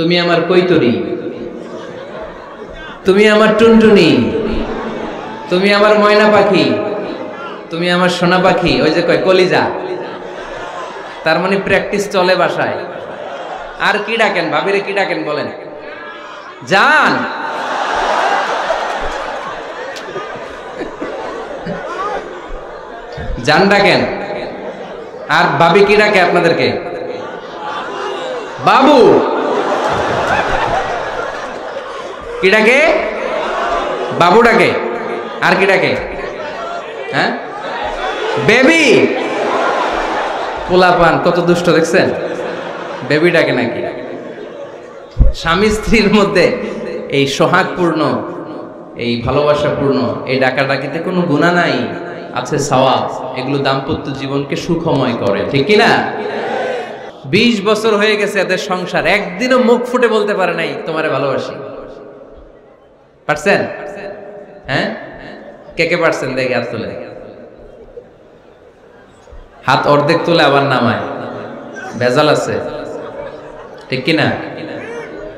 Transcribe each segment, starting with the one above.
তুমি আমার কৈতরি, তুমি আমার টুনটুনি, তুমি আমার ময়না পাখি, তুমি আমার সোনা পাখি। ওই যে কয় কলিজা, তার মানে প্র্যাকটিস চলে বাসায়। আর কি ডাকেন ভাবিরে, কি ডাকেন বলেন? জান। জান ডাকেন। আর ভাবি কি ডাকে আপনাদেরকে? বাবু। কি ডাকে? বাবু ডাকে। আর কি ডাকে? হ্যাঁ, বেবি। পোলাপান কত দুষ্ট দেখছেন, বেবি ডাকে নাকি? স্বামী স্ত্রীর মধ্যে এই সোহাগপূর্ণ, এই ভালোবাসাপূর্ণ এই ডাকাডাকিতে কোনো গুনাহ নাই, আছে সওয়াব। এগুলো দাম্পত্য জীবনকে সুখময় করে, ঠিক কি না? 20 বছর হয়ে গেছে এদের সংসার, একদিনও মুখ ফুটে বলতে পারে নাই তোমারে ভালোবাসি। পারছেন? হ্যাঁ, কে কে পারছেন? দেখে হাত তুলে। হাত অর্ধেক তুলে আবার নামায়, ভেজাল আছে, ঠিক কিনা?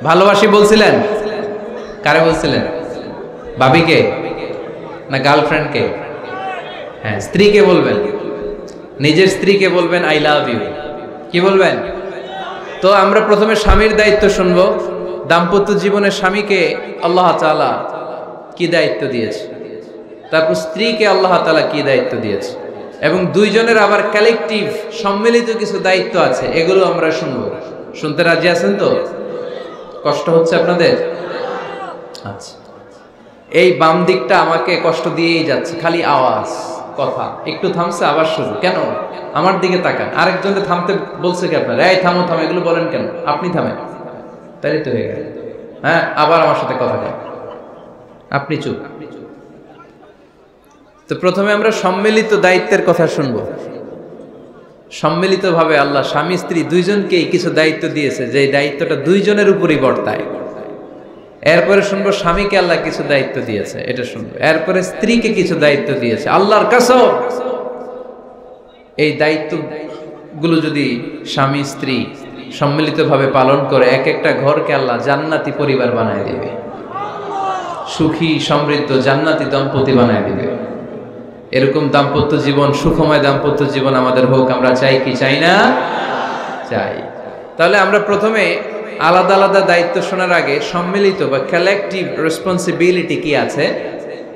ভালোবাসি বলছিলেন? কারে বলছিলেন? ভাবিকে না গার্লফ্রেন্ডকে? হ্যাঁ, স্ত্রীকে বলবেন, নিজের স্ত্রীকে বলবেন আই লাভ ইউ। কি বলবেন? তো আমরা প্রথমে স্বামীর দায়িত্ব শুনবো। দাম্পত্য জীবনে স্বামীকে আল্লাহ তাআলা কি দায়িত্ব দিয়েছে, তারপর স্ত্রীকে আল্লাহ তাআলা কি দায়িত্ব দিয়েছে, এবং দুইজনের আবার কালেকটিভ সম্মিলিত কিছু দায়িত্ব আছে, এগুলো আমরা শুনবো। শুনতে রাজি আছেন তো? কষ্ট হচ্ছে আপনাদের? আচ্ছা, এই বাম দিকটা আমাকে কষ্ট দিয়েই যাচ্ছে, খালি আওয়াজ, কথা। একটু থামছে আবার শুরু। কেন? আমার দিকে তাকান। আরেকজনকে থামতে বলছে কি আপনার? এই থামো থামো, এগুলো বলেন কেন? আপনি থামেন, তাইলে তো হয়ে গেল। হ্যাঁ, আবার আমার সাথে কথা বলেন, আপনি চুপ। তো প্রথমে আমরা সম্মিলিত দায়িত্বের কথা শুনবো। সম্মিলিতভাবে আল্লাহ স্বামী স্ত্রী দুইজনকেই কিছু দায়িত্ব দিয়েছে, যে দায়িত্বটা দুইজনের উপরই বর্তায়। এরপরে শুনবো স্বামীকে আল্লাহ কিছু দায়িত্ব দিয়েছে, এটা শুনবো। এরপরে স্ত্রীকে কিছু দায়িত্ব দিয়েছে। আল্লাহর কসম, এই দায়িত্বগুলো যদি স্বামী স্ত্রী সম্মিলিতভাবে পালন করে, এক একটা ঘরকে আল্লাহ জান্নাতি পরিবার বানায় দিবে, সুখী সমৃদ্ধ জান্নাতি দম্পতি বানায় দিবে। এরকম দাম্পত্য জীবন, সুখময় দাম্পত্য জীবন আমাদের হোক। আমরা চাই কি চাই না? চাই। তাহলে আমরা প্রথমে আলাদা আলাদা দায়িত্ব শোনার আগে সম্মিলিত বা কালেকটিভ রেসপন্সিবিলিটি কি আছে,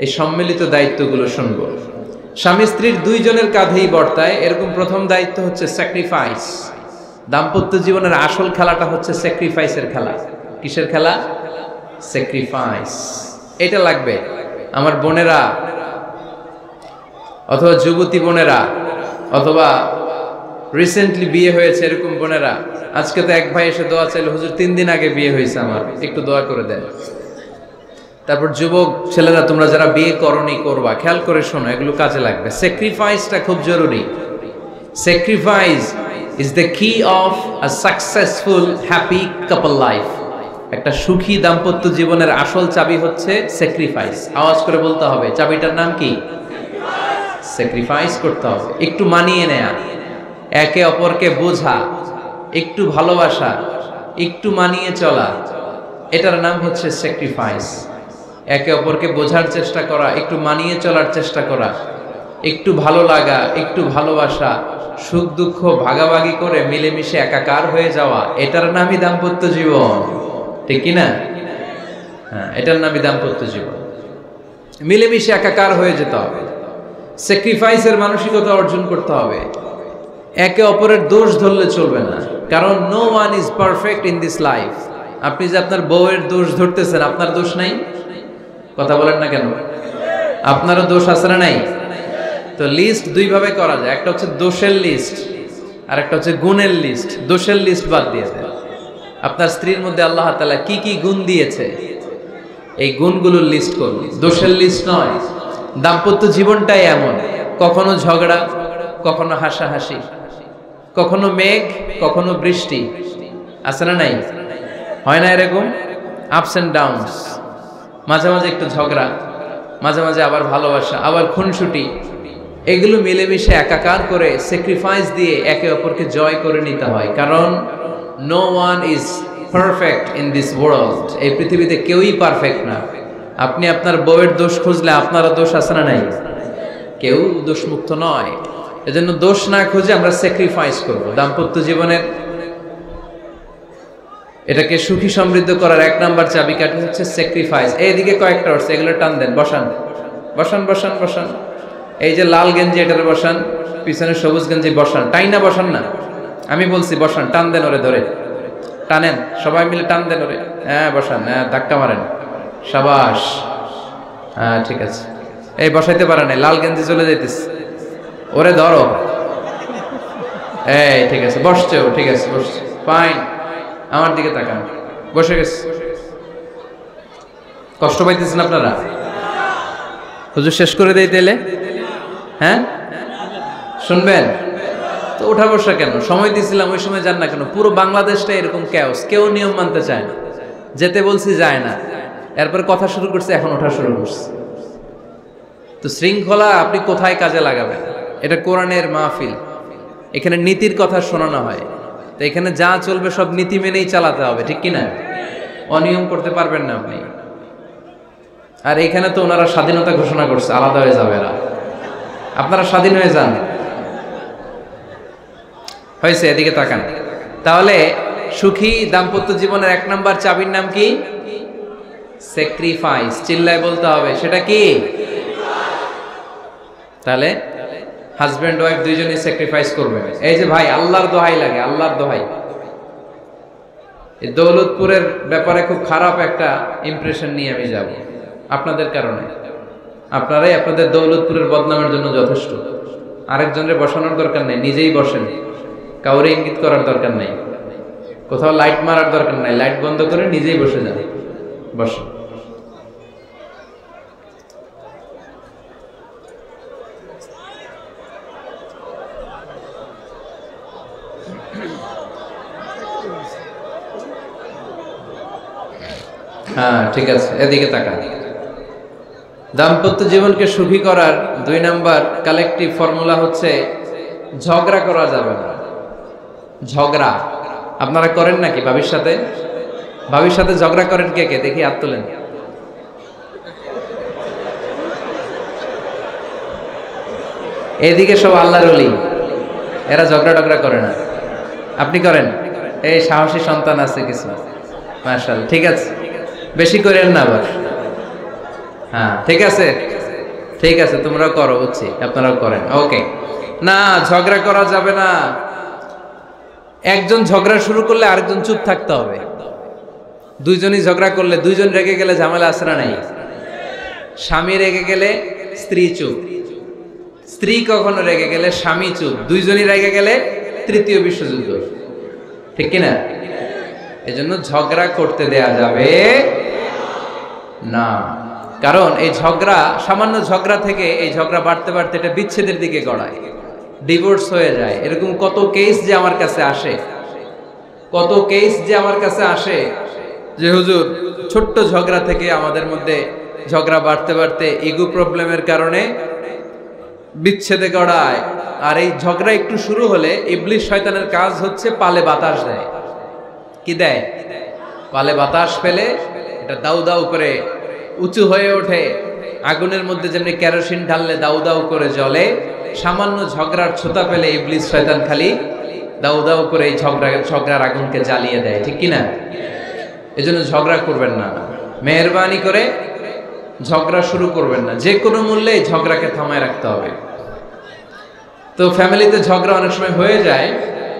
এই সম্মিলিত দায়িত্বগুলো শুনবো। স্বামী স্ত্রীর দুইজনের কাঁধেই বর্তায় এরকম প্রথম দায়িত্ব হচ্ছে স্যাক্রিফাইস। দাম্পত্য জীবনের আসল খেলাটা হচ্ছে স্যাক্রিফাইসের খেলা। কিসের খেলা? স্যাক্রিফাইস। এটা লাগবে। আমার বোনেরা, অথবা যুবতী বোনেরা, অথবা রিসেন্টলি বিয়ে হয়েছে এরকম বোনেরা, আজকে তো এক ভাই এসে দোয়া চাইল, হুজুর 3 দিন আগে বিয়ে হয়েছে আমার, একটু দোয়া করে দেন। তারপর যুবক ছেলেরা, তোমরা যারা বিয়ে করনি, করবা, খেয়াল করে শোনো, এগুলো কাজে লাগবে। স্যাক্রিফাইসটা খুব জরুরি। স্যাক্রিফাইস ইজ দ্য কি of a successful happy couple life. একটা সুখী দাম্পত্য জীবনের আসল চাবি হচ্ছে স্যাক্রিফাইস। আওয়াজ করে বলতে হবে, চাবিটার নাম কি? স্যাক্রিফাইস করতে হবে, একটু মানিয়ে নেয়া, একে অপরকে বোঝা, একটু ভালোবাসা, একটু মানিয়ে চলা, এটার নাম হচ্ছে স্যাক্রিফাইস। একে অপরকে বোঝার চেষ্টা করা, একটু মানিয়ে চলার চেষ্টা করা, একটু ভালো লাগা, একটু ভালোবাসা, সুখ দুঃখ ভাগাভাগি করে মিলেমিশে একাকার হয়ে যাওয়া, এটার নামই দাম্পত্য জীবন, ঠিক কি না? হ্যাঁ, এটার নামই দাম্পত্য জীবন। মিলেমিশে একাকার হয়ে যেতে হবে, স্যাক্রিফাইসের মানসিকতা অর্জন করতে হবে। একে অপরের দোষ ধরলে চলবে না, কারণ no one is perfect in this life. আপনি যে আপনার বউয়ের দোষ ধরতেছেন, আপনার দোষ নাই? কথা বলেন না কেন? আপনারও দোষ আছে না নাই? তো লিস্ট দুই ভাবে করা যায়, একটা হচ্ছে দোষের লিস্ট, আর একটা হচ্ছে গুণের লিস্ট। দোষের লিস্ট বাদ দিয়ে দেন। আপনার স্ত্রীর মধ্যে আল্লাহ তাআলা কি কি গুণ দিয়েছে, এই গুণগুলোর লিস্ট করুন, দোষের লিস্ট নয়। দাম্পত্য জীবনটাই এমন, কখনো ঝগড়া, কখনো হাসাহাসি, কখনো মেঘ, কখনো বৃষ্টি, আছে না নাই? হয় না এরকম? Ups and downs. মাঝে মাঝে একটু ঝগড়া, মাঝে মাঝে আবার ভালোবাসা, আবার খুনসুটি, এগুলো মিলেমিশে একাকার করে স্যাক্রিফাইস দিয়ে একে অপরকে জয় করে নিতে হয়। কারণ no one is perfect in this world. এই পৃথিবীতে কেউই পারফেক্ট না। আপনি আপনার বউয়ের দোষ খুঁজলে আপনারও দোষ আছে না নাই? কেউ দোষমুক্ত নয়। এজন্য দোষ না খুঁজে আমরা স্যাক্রিফাইস করব। দাম্পত্য জীবনের এটাকে সুখী সমৃদ্ধ করার 1 নাম্বার চাবিকাঠি হচ্ছে স্যাক্রিফাইস। এইদিকে কয়েকটা হচ্ছে, এগুলো টান দেন, বসান বসান বসান বসান। এই যে লাল গেঞ্জি এটারে বসান, পিছনে সবুজ গেঞ্জি বসান, টাইনা বসান না, আমি বলছি বসান, টান দেন ওরে ধরে, টানেন সবাই মিলে, টান দেন ওরে, হ্যাঁ বসান, হ্যাঁ ধাক্কা মারেন, সাবাস, হ্যাঁ ঠিক আছে। এই বসাইতে পারে না, লাল গেঞ্জি চলে যাইতেছে, ওরে ধরো, এই ঠিক আছে, বসছে ও, ঠিক আছে বসছে, ফাইন, আমার দিকে তাকান, বসে গেছে। কষ্ট পাইতেছেন আপনারা? হুজুর শেষ করে দেই তাইলে, হ্যাঁ শুনবেন তো? ওঠা বসা কেন? সময় দিয়েছিলাম ওই সময় যান না কেন? পুরো বাংলাদেশটা এরকম ক্যাওস, কেউ নিয়ম মানতে চায় না, যেতে বলছি যায় না, এরপর কথা শুরু করছে, এখন ওঠা শুরু করছে। তো শৃঙ্খলা আপনি কোথায় কাজে লাগাবেন? এটা কোরআনের মাহফিল, এখানে নীতির কথা শোনানো হয়, তো এখানে যা চলবে সব নীতি মেনেই চালাতে হবে, ঠিক কিনা? অনিয়ম করতে পারবেন না আপনি। আর এখানে তো ওনারা স্বাধীনতা ঘোষণা করছে, আলাদা হয়ে যাবে না, আপনারা স্বাধীন হয়ে যান, হয়েছে? এদিকে তাকান। তাহলে সুখী দাম্পত্য জীবনের 1 নাম্বার চাবির নাম কি? স্যাক্রিফাইস। চিল্লায় বলতে হবে, সেটা কি? তাহলে হাজব্যান্ড ওয়াইফ দুইজনই স্যাক্রিফাইস করবে। এই যে ভাই, আল্লাহর দোহাই লাগে, আল্লাহর দোহাই, এই দৌলতপুরের ব্যাপারে খুব খারাপ একটা ইমপ্রেশন নিয়ে আমি যাব আপনাদের কারণে। আপনারাই আপনাদের দৌলতপুরের বদনামের জন্য যথেষ্ট। আরেকজনের বসানোর দরকার নেই, নিজেই বসেন, কাউরে ইঙ্গিত করার দরকার নেই, কোথাও লাইট মারার দরকার নাই, লাইট বন্ধ করে নিজেই বসে যান, বসে। হ্যাঁ ঠিক আছে, এদিকে তাকান। দাম্পত্য জীবনকে সুখী করার 2 নাম্বার কালেকটিভ ফর্মুলা হচ্ছে ঝগড়া করা যাবে না। ঝগড়া আপনারা করেন নাকি ভাবির সাথে? ভাবির সাথে ঝগড়া করেন কে কে? দেখি হাত তোলেন। এইদিকে সব আল্লাহর ওলি, এরা ঝগড়া টগড়া করে না। আপনি করেন? এই সাহসী সন্তান আছে কিছু, মাশাআল্লাহ, ঠিক আছে, বেশি করেন না আবার। হ্যাঁ ঠিক আছে, ঠিক আছে, তোমরাও করো, বুঝছি, আপনারাও করেন, ওকে। না, ঝগড়া করা যাবে না। একজন ঝগড়া শুরু করলে আরেকজন চুপ থাকতে হবে। দুইজনই ঝগড়া করলে, দুইজন রেগে গেলে ঝামেলা আসে না নাই? স্বামী রেগে গেলে স্ত্রী চুপ, স্ত্রী কখনো রেগে গেলে স্বামী চুপ, দুইজনই রেগে গেলে তৃতীয় বিশ্বযুদ্ধ, ঠিক কিনা? এজন্য ঝগড়া করতে দেয়া যাবে না। কারণ এই ঝগড়া, সামান্য ঝগড়া থেকে এই ঝগড়া বাড়তে বাড়তে এটা বিচ্ছেদের দিকে গড়ায়, ডিভোর্স হয়ে যায়। এরকম কত কেস যে আমার কাছে আসে, কত কেস যে আমার কাছে আসে যে হুজুর ছোট্ট ঝগড়া থেকে আমাদের মধ্যে ঝগড়া বাড়তে বাড়তে ইগো প্রবলেমের কারণে বিচ্ছেদে গড়ায়। আর এই ঝগড়া একটু শুরু হলে ইবলিস শয়তানের কাজ হচ্ছে পালে বাতাস দেয়। কি দেয়? পালে বাতাস পেলে এটা দাউ দাউ করে উঁচু হয়ে ওঠে। আগুনের মধ্যে যেমনি কেরোসিন ঢাললে দাউ দাউ করে জ্বলে, সামান্য ঝগড়ার ছোতা পেলে ইবলিস শয়তান খালি দাউ দাউ করে এই ঝগড়ার আগুনকে জ্বালিয়ে দেয়, ঠিক কিনা? এজন্য ঝগড়া করবেন না, মেহেরবানি করে ঝগড়া শুরু করবেন না। যে কোনো মূল্যে এই ঝগড়াকে থামায় রাখতে হবে। তো ফ্যামিলিতে ঝগড়া অনেক সময় হয়ে যায়,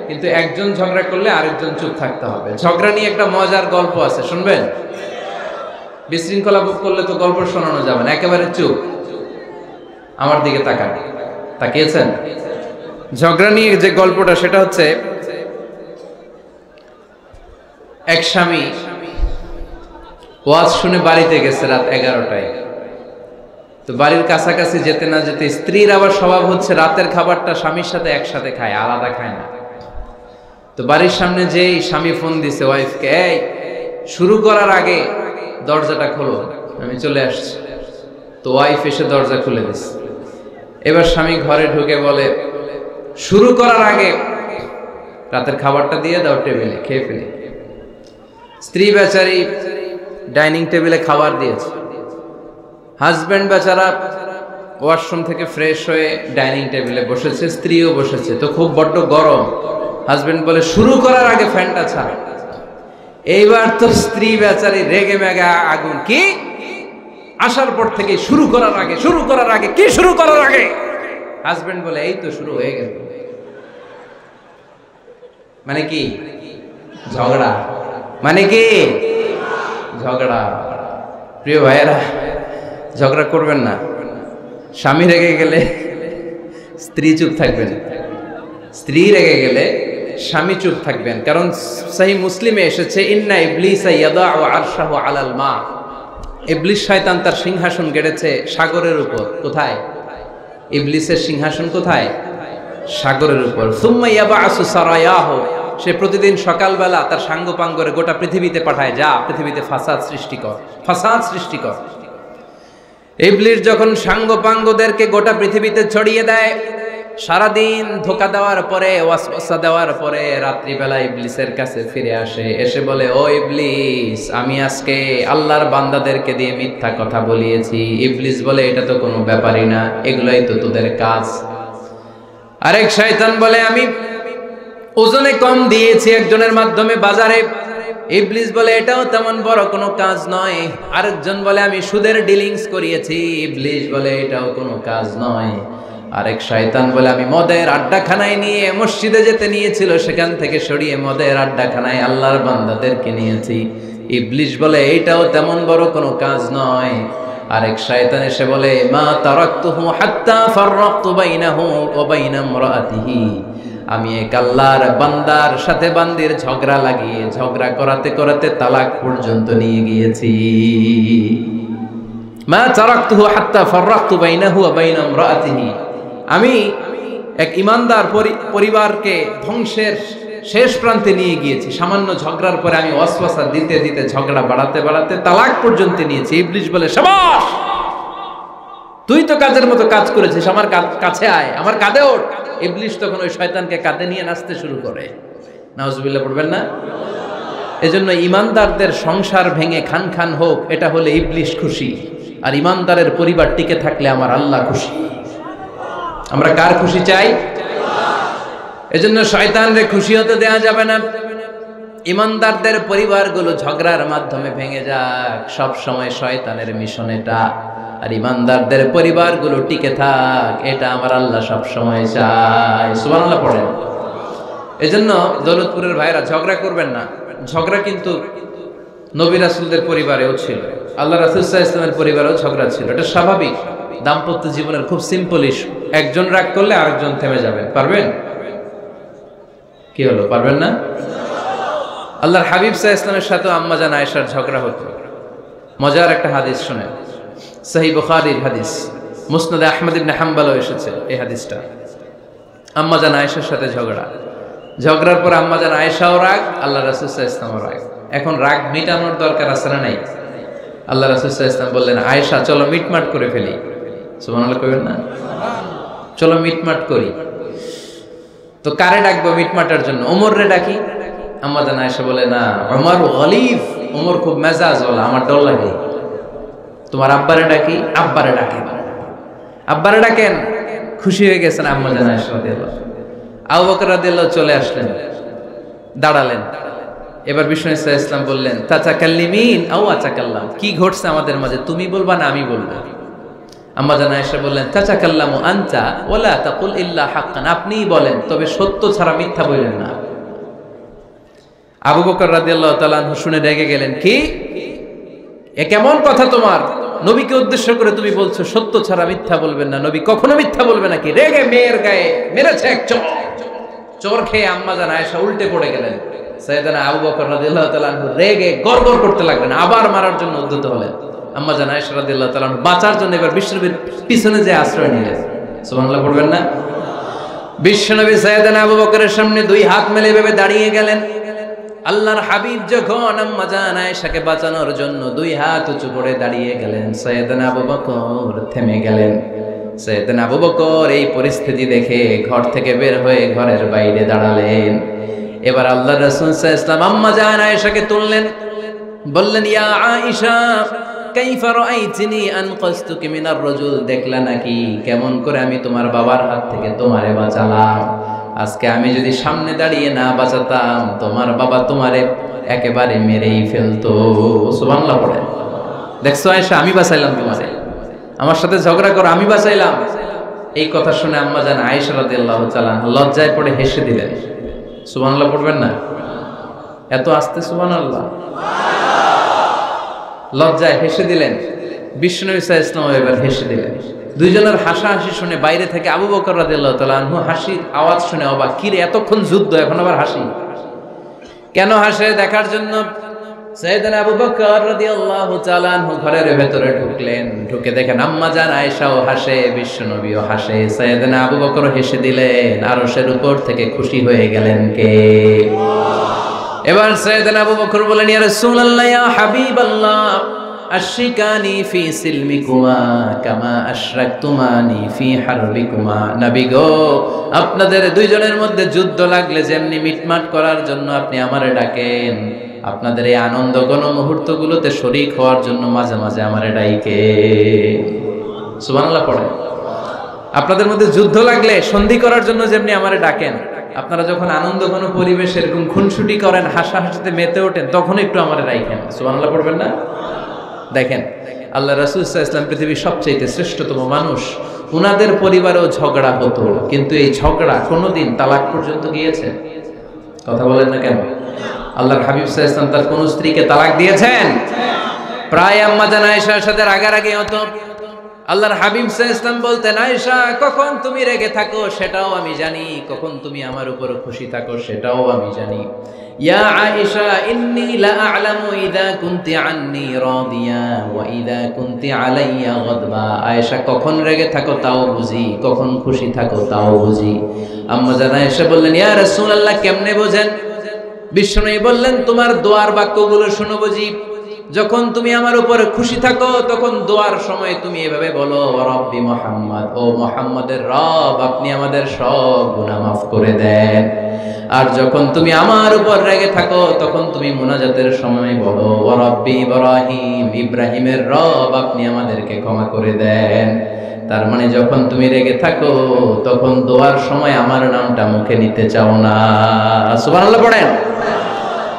কিন্তু একজন ঝগড়া করলে আরেকজন চুপ থাকতে হবে। ঝগড়া নিয়ে একটা মজার গল্প আছে, শুনবেন? বিশৃঙ্খলা ভোগ করলে তো গল্প শোনানো যাবে না, একেবারে চুপ। আমার দিকে তাকান, তাকিয়েছেন? ঝগড়া নিয়ে যে গল্পটা, সেটা হচ্ছে এক স্বামী ওয়াজ শুনে বাড়িতে গেছে রাত 11টায়। তো বাড়ির কাছাকাছি যেতে না যেতে, স্ত্রীর আবার স্বভাব হচ্ছে রাতের খাবারটা স্বামীর সাথে একসাথে খায়, আলাদা খায় না। তো বাড়ির সামনে যেই স্বামী ফোন দিছে ওয়াইফকে, এই শুরু করার আগে দরজাটা খোলো, আমি চলে আসছি। তো ওয়াইফ এসে দরজা খুলে দিছে। এবার স্বামী ঘরে ঢুকে বলে, শুরু করার আগে রাতের খাবারটা দিয়ে দাও টেবিলে, খেয়ে ফেলি। স্ত্রী বেচারি ডাইনিং টেবিলে খাবার দিয়েছে, হাজব্যান্ড বেচারা ওয়াশরুম থেকে ফ্রেশ হয়ে ডাইনিং টেবিলে বসেছে, স্ত্রীও বসেছে। তো খুব বড্ড গরম। হাজব্যান্ড বলে শুরু করার আগে ফ্যানটা ছাড়। এইবার তো স্ত্রী বেচারি রেগে মেগে আগুন, কি আসার পর থেকে শুরু করার আগে কি শুরু করার আগে? হাজব্যান্ড বলে এই তো শুরু হয়ে গেল। মানে কি? ঝগড়া। মানে কি? ঝগড়া। প্রিয় ভাইয়েরা, ঝগড়া করবেন না। স্বামী রেগে গেলে স্ত্রী চুপ থাকবেন, স্ত্রী রেগে গেলে স্বামী চুপ থাকবেন। কারণ সহিহ মুসলিমে এসেছে, ইন্না ইবলিসা ইয়াদাউ আরশাহু আলাল মা। ইবলিস শয়তান তার সিংহাসন গেড়েছে সাগরের উপর। কোথায়? ইবলিসের সিংহাসন কোথায়? সাগরের উপর। সুম্মা ইয়াবআসু সারায়াহু, সে প্রতিদিন সকালবেলা তার সাঙ্গপাঙ্গরে গোটা পৃথিবীতে পাঠায়, যা পৃথিবীতে ফাসাদ সৃষ্টি কর। ইবলিস যখন সাঙ্গপাঙ্গদেরকে গোটা পৃথিবীতে ছড়িয়ে দেয়, সারাদিন ধোকা দেওয়ার পরে, ওয়াসওয়াসা দেওয়ার পরে রাত্রিবেলা ইবলিসের কাছে ফিরে আসে, এসে বলে, ও ইবলিস, আমি আজকে আল্লাহর বান্দাদেরকে দিয়ে মিথ্যা কথা বলিয়েছি। ইবলিস বলে, এটা তো কোনো ব্যাপারই না, এগুলাই তো তোদের কাজ। আরেক শয়তান বলে, আমি ওজনে কম দিয়েছি একজনের মাধ্যমে বাজারে। ইবলিস বলে, এটাও তেমন বড় কোনো কাজ নয়। আরেকজন বলে, আমি সুদের ডিলিংস করিয়েছি। ইবলিস বলে, এটাও কোনো কাজ নয়। আরেক শয়তান বলে, আমি মদের আড্ডাখানায় নিয়ে মসজিদে যেতে নিয়েছিল, সেখান থেকে সরিয়ে মদের আড্ডাখানায় আল্লাহর বান্দাদেরকে নিয়েছি। ইবলিস বলে, এইটাও তেমন বড় কোনো কাজ নয়। আরেক শয়তান এসে বলে, মা তারাকতুহু হাত্তা ফাররাকতু বাইনাহু ওয়া বাইনা ইমরাআতিহি, আমি এক আল্লাহর বান্দার সাথে বান্দির ঝগড়া লাগিয়ে ঝগড়া করাতে করাতে তালাক পর্যন্ত নিয়ে গিয়েছি। মা তারাকতুহু হাত্তা ফাররাকতু বাইনাহু ওয়া বাইনা ইমরাআতিহি, আমি এক ইমানদার পরিবারকে ধ্বংসের শেষ প্রান্তে নিয়ে গিয়েছি। সামান্য ঝগড়ার পরে আমি ওয়াসওয়াসা দিতে দিতে ঝগড়া বাড়াতে বাড়াতে তালাক পর্যন্ত নিয়েছি। ইবলিস বলে, শাবাশ, তুই তো কাজের মতো কাজ করেছিস, আমার কাছে আয়, আমার কাঁধে ওঠ। ইবলিস তখন ওই শয়তানকে কাঁধে নিয়ে নাচতে শুরু করে। নাউজুবিল্লাহ পড়বেন না? এজন্য ইমানদারদের সংসার ভেঙে খান খান হোক, এটা হলে ইবলিস খুশি, আর ইমানদারের পরিবার টিকে থাকলে আমার আল্লাহ খুশি। আমরা কার খুশি চাই? এজন্য শয়তানরে খুশি হতে দেয়া যাবে না। ইমানদারদের পরিবারগুলো ঝগড়ার মাধ্যমে ভেঙে যাক, সব সময় শয়তানের মিশন এটা। আর ইমানদারদের পরিবারগুলো টিকে থাক, এটা আমার আল্লাহ সব সময় চায়। সুবহানাল্লাহ পড়েন। এজন্য দৌলতপুরের ভাইরা, ঝগড়া করবেন না। ঝগড়া কিন্তু নবী রাসূলদের পরিবারেও ছিল, আল্লাহ রাসূল সাল্লাল্লাহু আলাইহি ওয়াসাল্লামের পরিবারেও ঝগড়া ছিল। এটা স্বাভাবিক। দাম্পত্য জীবনের খুব সিম্পল ইস্যু। একজন রাগ করলে আরেকজন থেমে যাবেন। পারবেন? কি হলো, পারবেন না? আল্লাহর হাবিব সাল্লাল্লাহু আলাইহি ওয়াসাল্লামের সাথে আম্মা জান আয়েশার ঝগড়া হতো। মজার একটা হাদিস শুনেন, সহিহ বুখারীর হাদিস, মুসনাদে আহমদ ইবনে হাম্বলও এসেছে এই হাদিসটা। আম্মা জান আয়েশার সাথে ঝগড়ার পর আম্মা জান আয়েশাও রাগ, আল্লাহ রাসূল সাল্লাল্লাহু আলাইহি ওয়াসাল্লামও রাগ। এখন রাগ মিটানোর দরকার আছে না নাই? আল্লাহ রাসূল সাল্লাল্লাহু আলাইহি ওয়াসাল্লাম বললেন, আয়েশা চলো মিটমাট করে ফেলি। সুবহানাল্লাহ কইবেন না? চলো মিটমাট করি। তো কারে ডাকবো মিটমাটার জন্য? ওমর রে ডাকি। আম্মা জান আয়েশা বলে, না, ওমর গলিব, ওমর খুব মেজাজ ওলা, আমার ডর লাগে। তোমার আব্বারে ডাকি। আব্বারে ডাকেন। আব্বারে ডাকেন। খুশি হয়ে গেছেন আম্মা জান আয়েশা রাদিয়াল্লাহু। আবু বকর রাদিয়াল্লাহু চলে আসলেন, দাঁড়ালেন। এবার বিষ্ণু ইসা ইসলাম বললেন, তাতাকাল্লিমিন আও আতাকাল্লাম, কি ঘটছে আমাদের মাঝে, তুমি বলবা না আমি বলবো? আম্মা জান আয়েশা বললেন, তাতাকাল্লামু আনতা ওয়ালা তাকুল ইল্লা হাক্কান, আপনিই বলেন, তবে সত্য ছাড়া মিথ্যা বলেন না। আবু বকর রাদিয়াল্লাহু তাআলা আনহু শুনে রেগে গেলেন, কি এ কেমন কথা তোমার? নবীকে উদ্দেশ্য করে তুমি বলছো সত্য ছাড়া মিথ্যা বলবেন না, নবী কখনো মিথ্যা বলবে নাকি? রেগে মেয়ের গায়ে মেরেছে এক চোর খেয়ে আম্মা জান আয়েশা উল্টে পড়ে গেলেন। সাইয়েদনা আবু বকর রাদিয়াল্লাহু তাআলা আনহু রেগে গড়গড় করতে লাগলেন, আবার মারার জন্য উদ্যত হলেন। আম্মা জান আয়েশা রাদিয়াল্লাহু তাআলা আনহু বাঁচার জন্য এবার বিশ্বনবীর পিছনে যে আশ্রয় নিলেন। সুবহানাল্লাহ পড়বেন না? বিশ্বনবী সাইয়েদনা আবু বকরের সামনে দুই হাত মেলে এভাবে দাঁড়িয়ে গেলেন। আল্লাহর হাবিব যখন আম্মা জান আয়েশাকে বাঁচানোর জন্য দুই হাত উঁচু করে দাঁড়িয়ে গেলেন, সাইয়েদনা আবু বকর থেমে গেলেন। সাইয়েদনা আবু বকর এই পরিস্থিতি দেখে ঘর থেকে বের হয়ে ঘরের বাইরে দাঁড়ালেন। এবার আল্লাহর রাসূল সাল্লাল্লাহু আলাইহি ওয়াসাল্লাম আম্মা জান আয়েশাকে তুললেন, বললেন ইয়া আয়েশা কাইফা রাআইতিনি আনকাসতুকি মিনার রাজুল, দেখলা নাকি কেমন করে আমি তোমার বাবার হাত থেকে তোমারে বাঁচালাম। আজকে আমি যদি সামনে দাঁড়িয়ে না বাঁচাতাম তোমার বাবা তোমারে একেবারে মেরেই ফেলতো। সুবহানাল্লাহ পড়ে। দেখছো আয়েশা, আমি বাঁচাইলাম তোমারে, আমার সাথে ঝগড়া করো আমি বাঁচাইলাম। এই কথা শুনে আম্মা জান আয়েশা রাদিয়াল্লাহু তাআলা লজ্জায় পড়ে হেসে দিলেন। সুবহানাল্লাহ পড়বেন না? এত আস্তে সুবহানাল্লাহ। লজ্জায় হেসে দিলেন। বিশ্বনবী সাল্লাল্লাহু আলাইহি ওয়াসাল্লাম এবার হেসে দিলেন। দুইজনের হাসাহাসি শুনে বাইরে থেকে আবু বকর রাদিয়াল্লাহু তাআলা আনহু হাসির আওয়াজ শুনে অবাক, কি রে এতক্ষণ যুদ্ধ এখন আবার হাসি কেন? হাসে দেখার জন্য সাইয়েদনা আবু বকর রাদিয়াল্লাহু তাআলা আনহু ঘরের ভেতরে ঢুকলেন। ঢুকে দেখেন আম্মা জান আয়েশাও হাসে, বিশ্বনবীও হাসে, সাইয়েদনা আবু বকর হেসে দিলেন। আরশের উপর থেকে খুশি হয়ে গেলেন কে? এবার সাইয়েদনা আবু বকর বলেন ইয়া রাসূলুল্লাহ ইয়া হাবিবাল্লাহ আশরিকানি ফি সিলমিকুমা কামা আশরাকতুমানি ফি হারবিকুমা। নবী গো, আপনাদের দুইজনের মধ্যে যুদ্ধ লাগলে যেমনি মিটমাট করার জন্য আপনি আমারে ডাকেন, আপনাদের এই আনন্দ ঘন মুহূর্তগুলোতে শরীক হওয়ার জন্য মাঝে মাঝে আমারে ডাইকে। সুবহানাল্লাহ পড়ে। আপনাদের মধ্যে যুদ্ধ লাগলে সন্ধি করার জন্য যেমনি আমারে ডাকেন, আপনারা যখন আনন্দ ঘন পরিবেশ এরকম খুনসুটি করেন, হাসাহাসিতে মেতে ওঠেন, তখন একটু আমারে ডাইকেন। সুবহানাল্লাহ পড়বেন না? দেখেন আল্লাহ রাসূল সাল্লাল্লাহু আলাইহি ওয়াসাল্লাম পৃথিবীর সবচেয়ে শ্রেষ্ঠতম মানুষ, উনাদের পরিবারেও ঝগড়া হতো, কিন্তু এই ঝগড়া কোনোদিন তালাক পর্যন্ত গিয়েছে? কথা বলেন না কেন? আল্লাহর হাবিব সাল্লাল্লাহু আলাইহি ওয়াসাল্লাম তার কোন স্ত্রীকে তালাক দিয়েছেন? প্রায় আম্মা জান আয়েশার সাথে রাগারাগি হতো। আল্লাহর হাবিব সাল্লাল্লাহু আলাইহি ওয়াসাল্লাম বলতেন, আয়েশা কখন তুমি রেগে থাকো সেটাও আমি জানি, কখন তুমি আমার উপর খুশি থাকো সেটাও আমি জানি। ইয়া আয়েশা ইন্নী লা আ'লামু ইযা কুনতি আন্নী রাদিয়া ওয়া ইযা কুনতি আলাইয়া গাদবা। আয়েশা কখন রেগে থাকো তাও বুঝি, কখন খুশি থাকো তাও বুঝি। আম্মা জান আয়েশা বললেন ইয়া রাসূলুল্লাহ কেমনে বোঝেন? বিশ্বনবী বললেন তোমার দোয়ার বাক্যগুলো শুনো বুঝি। যখন তুমি আমার উপরে খুশি থাকো তখন দোয়ার সময় তুমি এভাবে বলো, রব্বি মুহাম্মদ, ও মুহাম্মাদের রব আপনি আমাদের সব গুনাহ মাফ করে দেন। আর যখন তুমি আমার উপর রেগে থাকো তখন তুমি মুনাজাতের সময় বলো, রব্বি ইব্রাহিম, ইব্রাহিমের রব আপনি আমাদেরকে ক্ষমা করে দেন। তার মানে যখন তুমি রেগে থাকো তখন দোয়ার সময় আমার নামটা মুখে নিতে চাও না। সুবহানাল্লাহ পড়েন।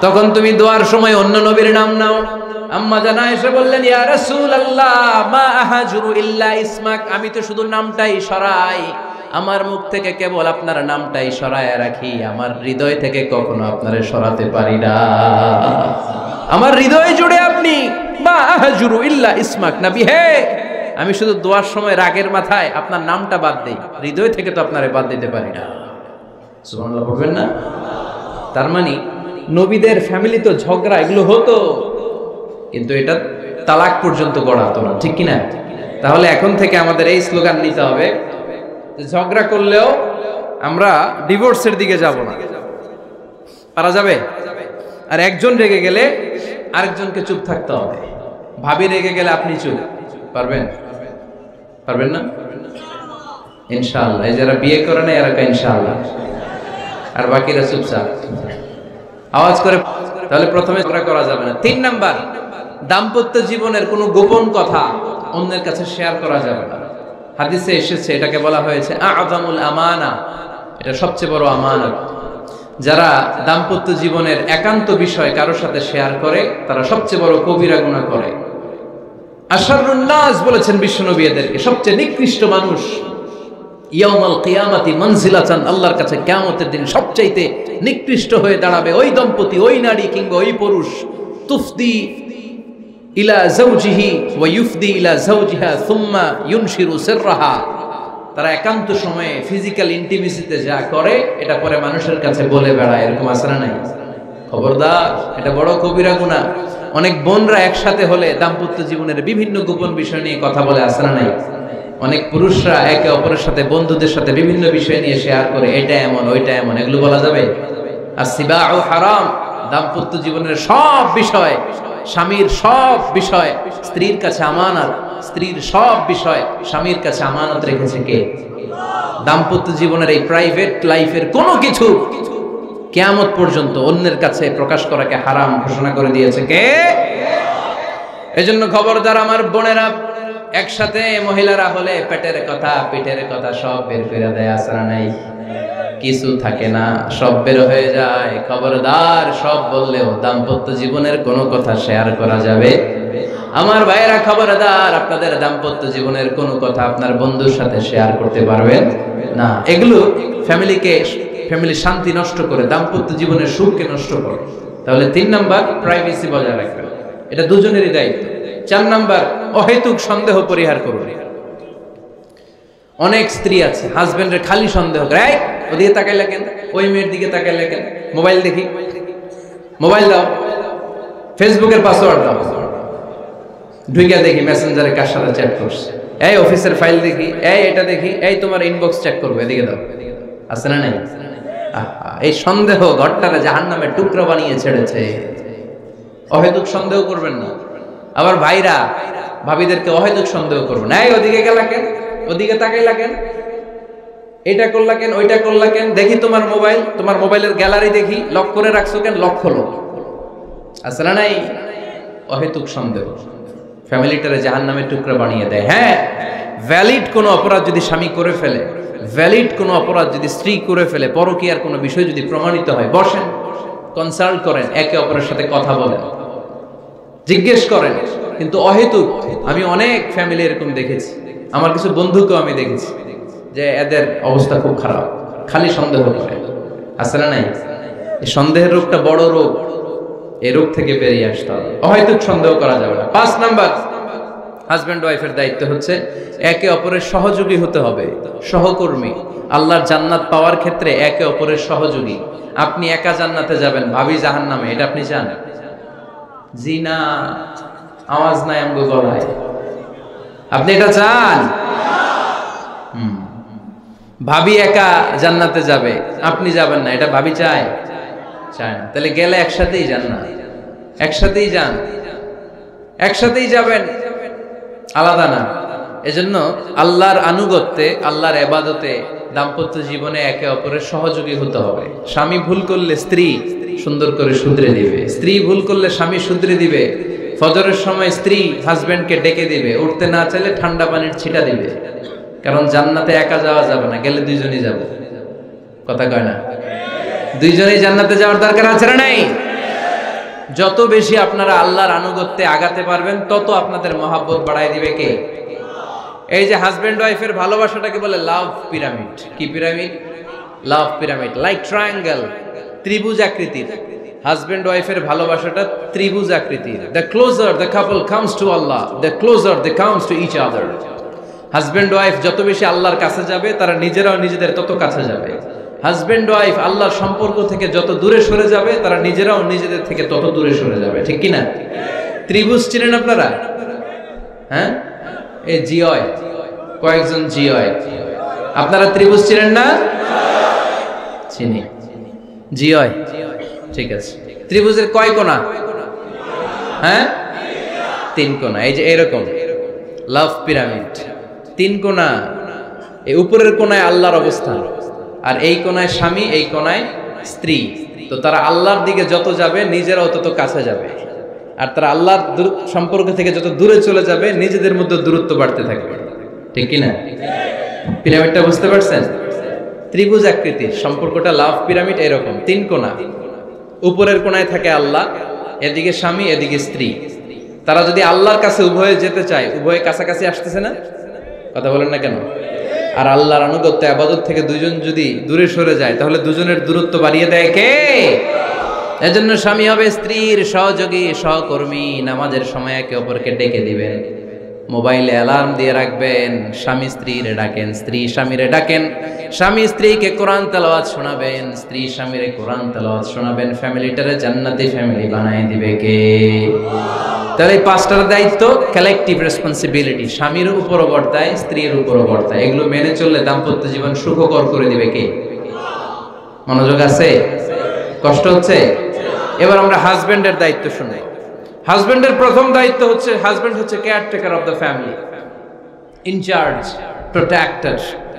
তখন তুমি দোয়ার সময় অন্য নবীর নাম নাও। আম্মা জান আয়েশা বললেন ইয়া রাসূলুল্লাহ মা আহাজুরু ইল্লা ইসমাক, আমি তো শুধু নামটাই সরাই, আমার মুখ থেকে কেবল আপনার নামটাই সরায় রাখি, আমার হৃদয় থেকে কখনো আপনারে সরাতে পারি না। আমার হৃদয় জুড়ে আপনি, মা আহাজুরু ইল্লা ইসমাক, নবী হে আমি শুধু দোয়ার সময় রাগের মাথায় আপনার নামটা বাদ দেই, হৃদয় থেকে তো আপনারে বাদ দিতে পারি না। সুবহানাল্লাহ পড়বেন না? তার মানে নবীদের ফ্যামিলি তো ঝগড়া এগুলো হতো, কিন্তু এটা তালাক পর্যন্ত গড়াতো না, ঠিক কিনা? তাহলে এখন থেকে আমাদের এই স্লোগান নিতে হবে, ঝগড়া করলেও আমরা ডিভোর্সের দিকে যাব না। পারা যাবে? আর একজন রেগে গেলে আরেকজনকে চুপ থাকতে হবে। ভাবি রেগে গেলে আপনি চুপ, পারবেন? পারবেন না? ইনশাআল্লাহ। এই যারা বিয়ে করে না এরা ইনশাআল্লাহ, আর বাকিরা চুপচাপ আওয়াজ করে। তাহলে প্রথমে ঝগড়া করা যাবে না। 3 নাম্বার, দাম্পত্য জীবনের কোনো গোপন কথা অন্যের কাছে শেয়ার করা যাবে না। হাদিসে এসেছে এটাকে বলা হয়েছে আ'যামুল আমানা, এটা সবচেয়ে বড় আমানত। যারা দাম্পত্য জীবনের একান্ত বিষয় কারোর সাথে শেয়ার করে তারা সবচেয়ে বড় কবিরা গুনাহ করে। আশারুন নাস বলেছেন বিশ্বনবী এদেরকে, সবচেয়ে নিকৃষ্ট মানুষ। ইয়াউমাল কিয়ামাতি মানজিলাতান, আল্লাহর কাছে কিয়ামতের দিন সবচাইতে নিকৃষ্ট হয়ে দাঁড়াবে ওই দম্পতি, ওই নারী কিংবা ওই পুরুষ, তুফদি ইলা যাওজিহি ওয়া ইউফদি ইলা যাওজিহা সুম্মা ইউনশিরু সিররাহা। তারা একান্ত সময়ে ফিজিক্যাল ইন্টিমেসিতে যা করে এটা পরে মানুষের কাছে বলে বেড়ায়, এরকম আছে না নাই? খবরদার, এটা বড় কবিরা গুনাহ। অনেক বোনরা একসাথে হলে দাম্পত্য জীবনের বিভিন্ন গোপন বিষয় নিয়ে কথা বলে, আছে না নাই? অনেক পুরুষরা একে অপরের সাথে, বন্ধুদের সাথে বিভিন্ন বিষয় নিয়ে শেয়ার করে, এটা এমন ওইটা এমন, এগুলো বলা যাবে? আসিবাউ হারাম। দাম্পত্য জীবনের সব বিষয়, স্বামীর সব বিষয় স্ত্রীর কাছে আমানত, স্ত্রীর সব বিষয় স্বামীর কাছে আমানত রেখেছে কে? দাম্পত্য জীবনের এই প্রাইভেট লাইফের কোনো কিছু কিয়ামত পর্যন্ত অন্যের কাছে প্রকাশ করাকে হারাম ঘোষণা করে দিয়েছে কে? এজন্য খবরদার আমার বোনেরা, একসাথে মহিলারা হলে পেটের কথা পিঠের কথা সব বের করে দেয়, আসরা নাই কিছু থাকে না, সব বের হয়ে যায়। খবরদার, সব বললেও দাম্পত্য জীবনের কোনো কথা শেয়ার করা যাবে। আমার ভাইয়েরা খবরদার, আপনাদের দাম্পত্য জীবনের কোনো কথা আপনার বন্ধুর সাথে শেয়ার করতে পারবেন না। এগুলো ফ্যামিলি শান্তি নষ্ট করে, দাম্পত্য জীবনের সুখকে নষ্ট করে। তাহলে 3 নাম্বার, প্রাইভেসি বজায় রাখবেন, এটা দুজনেরই দায়িত্ব। 4 নাম্বার, অহেতুক সন্দেহ পরিহার করুন। অনেক স্ত্রী আছে হাজবেন্ডের খালি সন্দেহ করে, এই ওদিকে তাকাইলা কেন, ওই মেয়ের দিকে তাকাইলা কেন, মোবাইল দেখি, মোবাইল দাও, ফেসবুকের পাসওয়ার্ড দাও, ঢুইকা দেখি মেসেঞ্জারে কার সাথে চ্যাট করছে, এই অফিসের ফাইল দেখি, এই এটা দেখি, এই তোমার ইনবক্স চেক করবো, এদিকে দাও, আছে না নাই? এই সন্দেহ ঘরটারে জাহান্নামের টুকরা বানিয়ে ছেড়েছে। অহেতুক সন্দেহ করবেন না। আবার ভাইরা ভাবিদেরকে অহেতুক সন্দেহ করবেন, এই ওদিকে গেলা কেন, ওদিকে তাকাইলা কেন, এটা করলা কেন, ওইটা করলা কেন, দেখি তোমার মোবাইল, তোমার মোবাইলের গ্যালারি দেখি, লক করে রাখছো কেন, লক খোলো, আছে না নাই? অহেতুক সন্দেহ ফ্যামিলিটারে জাহান্নামের টুকরা বানিয়ে দেয়। হ্যাঁ, ভ্যালিড কোনো অপরাধ যদি স্বামী করে ফেলে, ভ্যালিড কোনো অপরাধ যদি স্ত্রী করে ফেলে, পরকীয়ার কোনো বিষয় যদি প্রমাণিত হয়, বসেন, কনসাল্ট করেন, একে অপরের সাথে কথা বলেন, জিজ্ঞেস করেন। কিন্তু অহেতুক, আমি অনেক ফ্যামিলি এরকম দেখেছি, আমার কিছু বন্ধুকেও আমি দেখেছি যে এদের অবস্থা খুব খারাপ, খালি সন্দেহ করে, আছে না নাই? এই সন্দেহের রোগটা বড় রোগ, এই রোগ থেকে বেরিয়ে আসতে হবে, অহেতুক সন্দেহ করা যাবে না। 5 নাম্বার, হাজব্যান্ড ওয়াইফের দায়িত্ব হচ্ছে একে অপরের সহযোগী হতে হবে, সহকর্মী। আল্লাহর জান্নাত পাওয়ার ক্ষেত্রে একে অপরের সহযোগী। আপনি একা জান্নাতে যাবেন, ভাবি জাহান্নামে, এটা আপনি চান? জি না, আওয়াজ নাই আমগো গলায়, আপনি এটা চান? ভাবি একা জান্নাতে যাবে, আপনি যাবেন না, এটা ভাবি চায়? চায় না। তাহলে গেলে একসাথেই যান না, একসাথেই যান, একসাথেই যাবেন, আলাদা না। এজন্য আল্লাহর আনুগত্যে, আল্লাহর ইবাদতে, দাম্পত্য জীবনে একে অপরের সহযোগী হতে হবে। স্বামী ভুল করলে স্ত্রী সুন্দর করে শুধরে দিবে, স্ত্রী ভুল করলে স্বামী শুধরে দিবে। ফজরের সময় স্ত্রী হাজবেন্ডকে ডেকে দিবে, উঠতে না চাইলে ঠান্ডা পানির ছিটা দিবে। কারণ জান্নাতে একা যাওয়া যাবে না, গেলে দুইজনই যাবে, কথা কয় না? দুইজনেই জান্নাতে যাওয়ার দরকার আছে না নাই? যত বেশি আপনারা আল্লাহর আনুগত্যে আগাতে পারবেন, তত আপনাদের মহাব্বত বাড়ায় দিবে কে? এই যে হাজবেন্ড ওয়াইফের ভালোবাসাটাকে বলে লাভ পিরামিড। কি pyramid? Love pyramid, like triangle, ত্রিভুজ আকৃতির। হাজবেন্ড ওয়াইফের ভালোবাসাটা ত্রিভুজ আকৃতির। The closer the couple comes to Allah, the closer they comes to each other. Husband wife যত বেশি আল্লাহর কাছে যাবে, তারা নিজেরাও নিজেদের তত কাছে যাবে। হাজবেন্ড ওয়াইফ আল্লাহর সম্পর্ক থেকে যত দূরে সরে যাবে, তারা নিজেরাও নিজেদের থেকে তত দূরে সরে যাবে, ঠিক কিনা? ত্রিভুজ চিনেন আপনারা? হ্যাঁ, এই জিওয় কয়েকজন জিওয়, আপনারা ত্রিভুজ চিনেন না? চিনি, জিওয়, ঠিক আছে। ত্রিভুজের কয় কোণা? হ্যাঁ, 3 কোণা। এই যে এরকম লাভ পিরামিড, 3 কোণা। এই উপরের কোণায় আল্লাহর অবস্থান, আর এই কোণায় স্বামী, এই কোণায় স্ত্রী। তো তারা আল্লাহর দিকে যত যাবে, নিজেরাও তত কাছে যাবে। আর তারা আল্লাহর সম্পর্ক থেকে যত দূরে চলে যাবে, নিজেদের মধ্যে দূরত্ব বাড়তে থাকবে, ঠিক কিনা? পিরামিডটা বুঝতে পারছেন? ত্রিভুজ আকৃতির সম্পর্কটা লাভ পিরামিড এরকম, 3 কোণা। উপরের কোণায় থাকে আল্লাহ, এদিকে স্বামী, এদিকে স্ত্রী। তারা যদি আল্লাহর কাছে উভয়ে যেতে চায়, উভয়ে কাছাকাছি আসতেছে না? কথা বলেন না কেন? আর আল্লাহর আনুগত্য ইবাদত থেকে দুইজন যদি দূরে সরে যায়, তাহলে দুজনের দূরত্ব বাড়িয়ে দেয় কে? এজন্য স্বামী হবে স্ত্রীর সহযোগী, সহকর্মী। নামাজের সময় একে অপরকে ডেকে দিবেন, মোবাইলে অ্যালার্ম দিয়ে রাখবেন। স্বামী স্ত্রীরে ডাকেন, স্ত্রী স্বামীরে ডাকেন। স্বামী স্ত্রীকে কোরআন তেলাওয়াত শোনাবেন, স্ত্রী স্বামীরে কোরআন তেলাওয়াত শোনাবেন। ফ্যামিলিটারে জান্নাতি ফ্যামিলি বানায় দিবে কে? তাহলে এই 5টার দায়িত্ব কালেকটিভ রেসপন্সিবিলিটি, স্বামীর উপরও বর্তায়, স্ত্রীর উপরও বর্তায়। এগুলো মেনে চললে দাম্পত্য জীবন সুখকর করে দিবে কে? মনোযোগ আছে? কষ্ট হচ্ছে? এবার আমরা হাজবেন্ডের দায়িত্ব শুনি। হাজবেন্ডের প্রথম দায়িত্ব হচ্ছে, হাজবেন্ড হচ্ছে caretaker of the family, in charge, protector.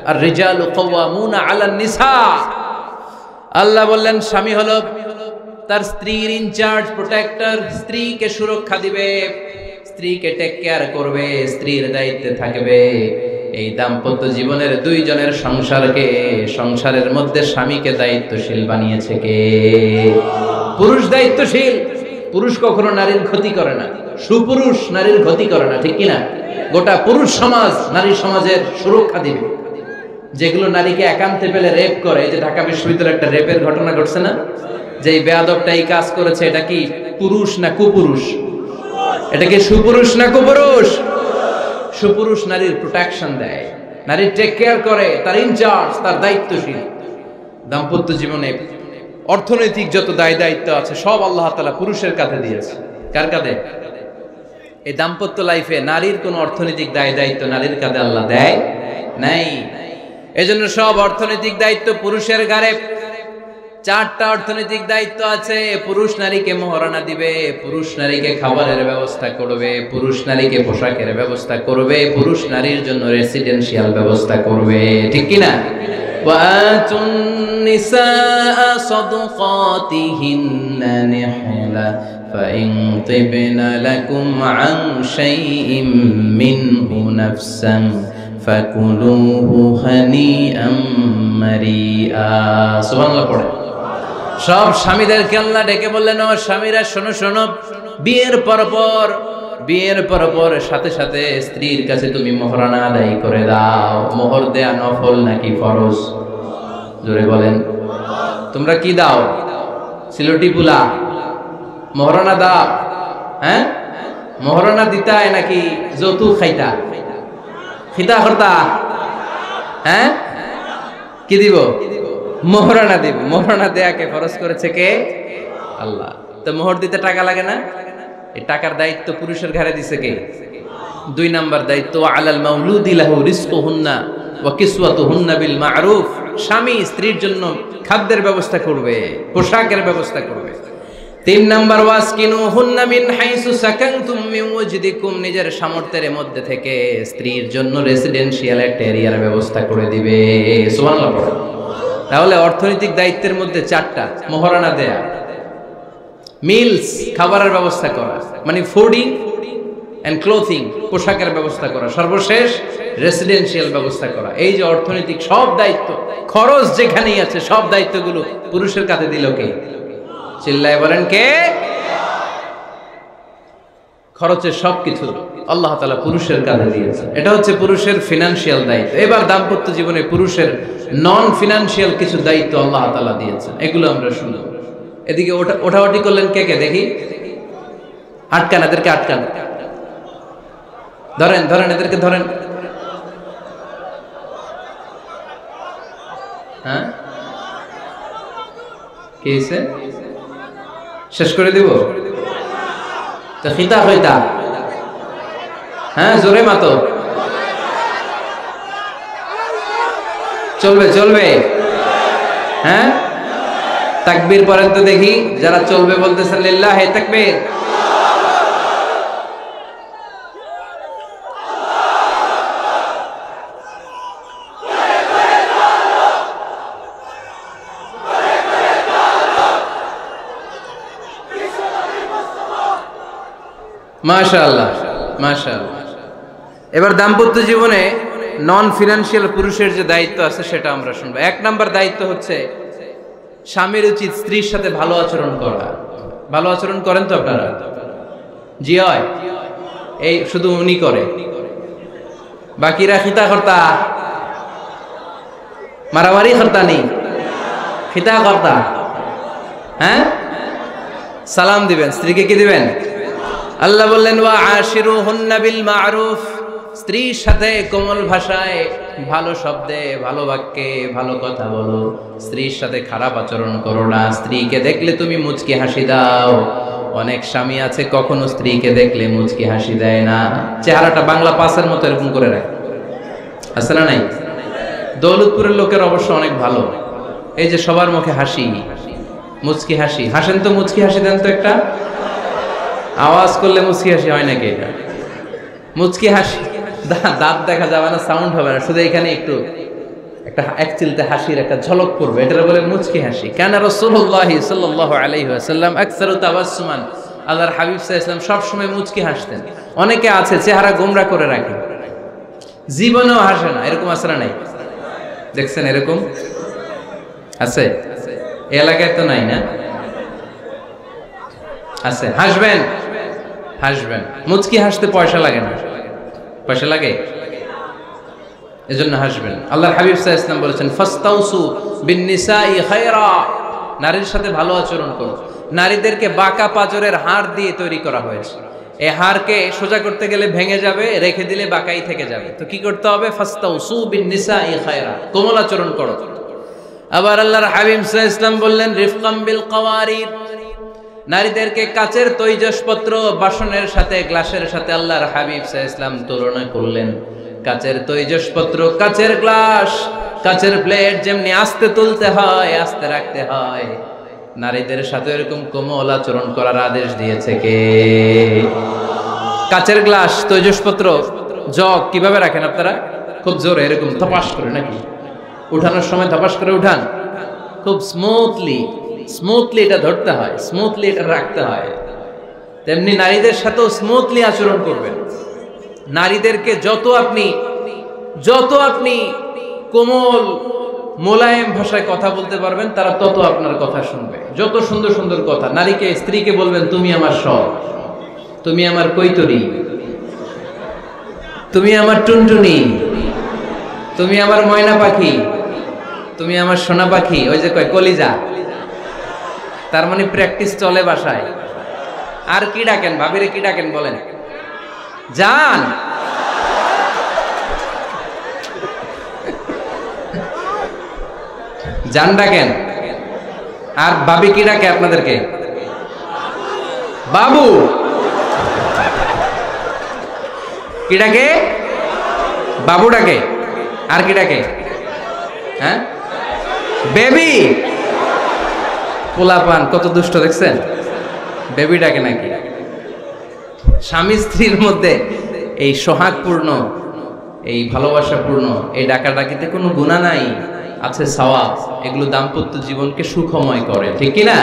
আর রিজালু কাওয়ামুনা আলান নিসা। আল্লাহ বললেন স্বামী হলো তার স্ত্রীর ইনচার্জ, প্রোটেক্টর, স্ত্রীকে সুরক্ষা দিবে, স্ত্রীকে টেক কেয়ার করবে, স্ত্রীর দায়িত্বে থাকবে। এই দাম্পত্য জীবনের দুইজনের সংসারের মধ্যে স্বামীকে দায়িত্বশীল বানিয়েছে কে? পুরুষ দায়িত্বশীল। পুরুষ কখনো নারীর ক্ষতি করে না, সুপুরুষ নারীর ক্ষতি করে না, ঠিক কিনা? গোটা পুরুষ সমাজ নারী সমাজের সুরক্ষা দিবে। যেগুলো নারীকে একান্তে পেলে রেপ করে, এই যে ঢাকা বিশ্ববিদ্যালয়ে একটা রেপের ঘটনা ঘটছে না, যে এই বেয়াদবটা এই কাজ করেছে, এটা কি পুরুষ না কুপুরুষ? এটা কি সুপুরুষ না কুপুরুষ? সুপুরুষ নারীর প্রোটেকশন দেয়, নারীর টেক কেয়ার করে, তার ইনচার্জ, তার দায়িত্বশীল। দাম্পত্য জীবনে অর্থনৈতিক যত দায় দায়িত্ব আছে সব আল্লাহ তাআলা পুরুষের কাঁধে দিয়েছে। কার কাঁধে? এই দাম্পত্য লাইফে নারীর কোনো অর্থনৈতিক দায় দায়িত্ব নারীর কাঁধে আল্লাহ দেয় নাই। এজন্য সব অর্থনৈতিক দায়িত্ব পুরুষের ঘাড়ে। 4টা অর্থনৈতিক দায়িত্ব আছে। পুরুষ নারীকে মহারণা দিবে, পুরুষ নারীকে খাবারের ব্যবস্থা করবে, পুরুষ নারীকে পোশাকের ব্যবস্থা করবে, পুরুষ নারীর জন্য রেসিডেন্সিয়াল ব্যবস্থা করবে, ঠিক কিনা? ওয়াতুন নিসাআ সাদকাতিহিন্না নিহলা ফাইন তিবনা লাকুম আন শাইইম মিনহু নাফসান ফাকুলুহু হানিআম মারিআ। সুবহানাল্লাহ পড়ে। সব স্বামীদেরকে আল্লাহ ডেকে বললেন, ও স্বামীরা শোনো শোনো, বিয়ের পর সাথে সাথে স্ত্রীর কাছে তুমি মোহরানা আদায় করে দাও। মোহর দেয়া নফল নাকি ফরজ? জোরে বলেন। তোমরা কি দাও? সিলটি পুলা মোহরানা দাও? হ্যাঁ, মোহরানা দিতায় নাকি যৌতুক খাইতা? খিতা করতা? হ্যাঁ, কি দিব? মোহরানা দিব। মোহরানা দেয়াকে ফরজ করেছে কে? আল্লাহ। তো মোহর দিতে টাকা লাগে না? এই টাকার দায়িত্ব পুরুষের ঘাড়ে দিছে কে? 2 নাম্বার দায়িত্ব, আলাল মাউলুদি লাহু রিজকুহুন্না ওয়া কিসওয়াতুহুন্না বিল মা'রুফ। স্বামী স্ত্রীর জন্য খাদ্যের ব্যবস্থা করবে, পোশাকের ব্যবস্থা করবে। 3 নাম্বার, ওয়াসকিনুহুন্না মিন হাইসু সাকানতুম মিন ওয়াজদিকুম। নিজের সামর্থ্যের মধ্যে থেকে স্ত্রীর জন্য রেসিডেন্সিয়াল একটা এরিয়ার ব্যবস্থা করে দিবে। সুবহানাল্লাহ পড়ো। তাহলে অর্থনৈতিক দায়িত্বের মধ্যে 4টা: মোহরানা দেয়া, মিলস খাবারের ব্যবস্থা করা, মানে ফুডিং এন্ড ক্লোথিং, পোশাকের ব্যবস্থা করা, সর্বশেষ রেসিডেন্সিয়াল ব্যবস্থা করা। এই যে অর্থনৈতিক সব দায়িত্ব, খরচ যেখানেই আছে সব দায়িত্বগুলো পুরুষের কাঁধে দিল কে? চিল্লায় বলেন কে? খরচের সবকিছু আল্লাহ তাআলা পুরুষের কাঁধে দিয়েছে। এটা হচ্ছে পুরুষের ফিনান্সিয়াল দায়িত্ব। এবার দাম্পত্য জীবনে পুরুষের নন ফিনান্সিয়াল কিছু দায়িত্ব আল্লাহ তাআলা দিয়েছেন, এগুলো আমরা শুনব। এদিকে ওঠাওয়াটি করলেন কে কে দেখি? আটকান, এদেরকে আটকান, ধরেন ধরেন, এদেরকে ধরেন। হ্যাঁ, কি হয়েছে? শেষ করে দিব তো? খিতা হইতা? হ্যাঁ, জোরে মাতো। চলবে চলবে? হ্যাঁ, তাকবীর পড়েন তো দেখি, যারা চলবে বলতেছেন লিল্লাহি তাকবীর। মাশাআল্লাহ মাশাআল্লাহ। এবার দাম্পত্য জীবনে নন ফিনান্সিয়াল পুরুষের যে দায়িত্ব আছে সেটা আমরা শুনবো। 1 নাম্বার দায়িত্ব হচ্ছে স্বামীর উচিত স্ত্রীর সাথে ভালো আচরণ করা। ভালো আচরণ করেন তো আপনারা? জি হয়। এই শুধু উনি করে, বাকিরা খিতা কর্তা, মারামারি কর্তা নেই, খিতা কর্তা। হ্যাঁ, সালাম দিবেন, স্ত্রীকে কি দিবেন? আল্লাহ বললেন, ওয়া আশিরুহুন্না বিল মা'রুফ। স্ত্রীর সাথে কোমল ভাষায়, ভালো শব্দে, ভালো বাক্যে ভালো কথা বলো। স্ত্রীর সাথে খারাপ আচরণ করো না। স্ত্রীকে দেখলে তুমি মুচকি হাসি দাও। অনেক স্বামী আছে কখনো স্ত্রীকে দেখলে মুচকি হাসি দেয় না, চেহারাটা বাংলা পাসের মতো এরকম করে রাখে। আছে না নাই? দৌলতপুরের লোকের অবশ্য অনেক ভালো, এই যে সবার মুখে হাসি, মুচকি হাসি। হাসেন তো, মুচকি হাসি দেন তো একটা। আওয়াজ করলে মুচকি হাসি হয় নাকি? এটা মুচকি হাসি, দাঁত দেখা যাবে না, সাউন্ড হবে না, শুধু এখানে একটু একটা এক চিলতে হাসির একটা ঝলক পড়বে, এটা বলে মুচকি হাসি। কানা রাসূলুল্লাহি সাল্লাল্লাহু আলাইহি ওয়াসাল্লাম আকসারু তাবাসসুমান, আল্লাহর হাবিব সাল্লাল্লাহু আলাইহি ওয়াসাল্লাম সব সময় মুচকি হাসতেন। অনেকে আছে চেহারা গোমরা করে রাখে, জীবনেও হাসে না, এরকম আছে না নাই? দেখছেন এরকম আছে? এই এলাকায় তো নাই না? আছে। হাসবেন, হাসবেন। মুচকি হাসতে পয়সা লাগে না, পয়সা লাগে? এজন্য হাসবেন। আল্লাহর হাবিব সাল্লাল্লাহু আলাইহি ওয়াসাল্লাম বলেছেন ফাস্তাউসু বিন-নিসাই খায়রা, নারীর সাথে ভালো আচরণ করো। নারীদেরকে বাঁকা পাঁজরের হাড় দিয়ে তৈরি করা হয়েছে। এই হাড়কে সোজা করতে গেলে ভেঙে যাবে, রেখে দিলে বাঁকাই থেকে যাবে। তো কি করতে হবে? ফাস্তাউসু বিন-নিসাই খায়রা, কোমল আচরণ করো। আবার আল্লাহর হাবিব সাল্লাল্লাহু আলাইহি ওয়াসাল্লাম বললেন রিফকাম বিল কাওয়ারিদ, নারীদেরকে কাচের তৈজসপত্র বাসনের সাথে, গ্লাসের সাথে আল্লাহর হাবিব সাল্লাল্লাহু আলাইহি ওয়াসাল্লাম তুলনা করলেন। কাচের তৈজসপত্র, কাচের গ্লাস, কাচের প্লেট যেমনি আস্তে তুলতে হয়, আস্তে রাখতে হয়, নারীদের সাথে এরকম কোমল আচরণ করার আদেশ দিয়েছে কে? কাচের গ্লাস, তৈজসপত্র, জগ কিভাবে রাখেন আপনারা? খুব জোরে এরকম ধপাস করে নাকি? উঠানোর সময় ধপাস করে উঠান? খুব স্মুথলি, স্মুথলি এটা ধরতে হয়, স্মুথলি এটা রাখতে হয়। তেমনি নারীদের সাথেও স্মুথলি আচরণ করবেন। নারীদেরকে যত আপনি কোমল মোলায়েম ভাষায় কথা বলতে পারবেন, তারা তত আপনার কথা শুনবে। যত সুন্দর সুন্দর কথা, নারীকে, স্ত্রীকে বলবেন তুমি আমার সব, তুমি আমার কৈতরি, তুমি আমার টুনটুনি, তুমি আমার ময়না পাখি, তুমি আমার সোনা পাখি। ওই যে কয় কলিজা, তার মানে প্র্যাকটিস চলে বাসায়। আর কি ডাকেন? ভাবিরে কি ডাকেন বলেন? জান। জান ডাকেন। আর ভাবি কি ডাকে আপনাদেরকে? বাবু। কি ডাকে? বাবু ডাকে। আর কি ডাকে? হ্যাঁ, বেবি। পোলাপান কত দুষ্ট দেখছেন? বেবি ডাকে নাকি? স্বামী স্ত্রীর মধ্যে এই সোহাগপূর্ণ, এই ভালোবাসাপূর্ণ এই ডাকাডাকিতে কোনো গুনাহ নাই, আছে সওয়াব। এগুলো দাম্পত্য জীবনকে সুখময় করে, ঠিক কি না?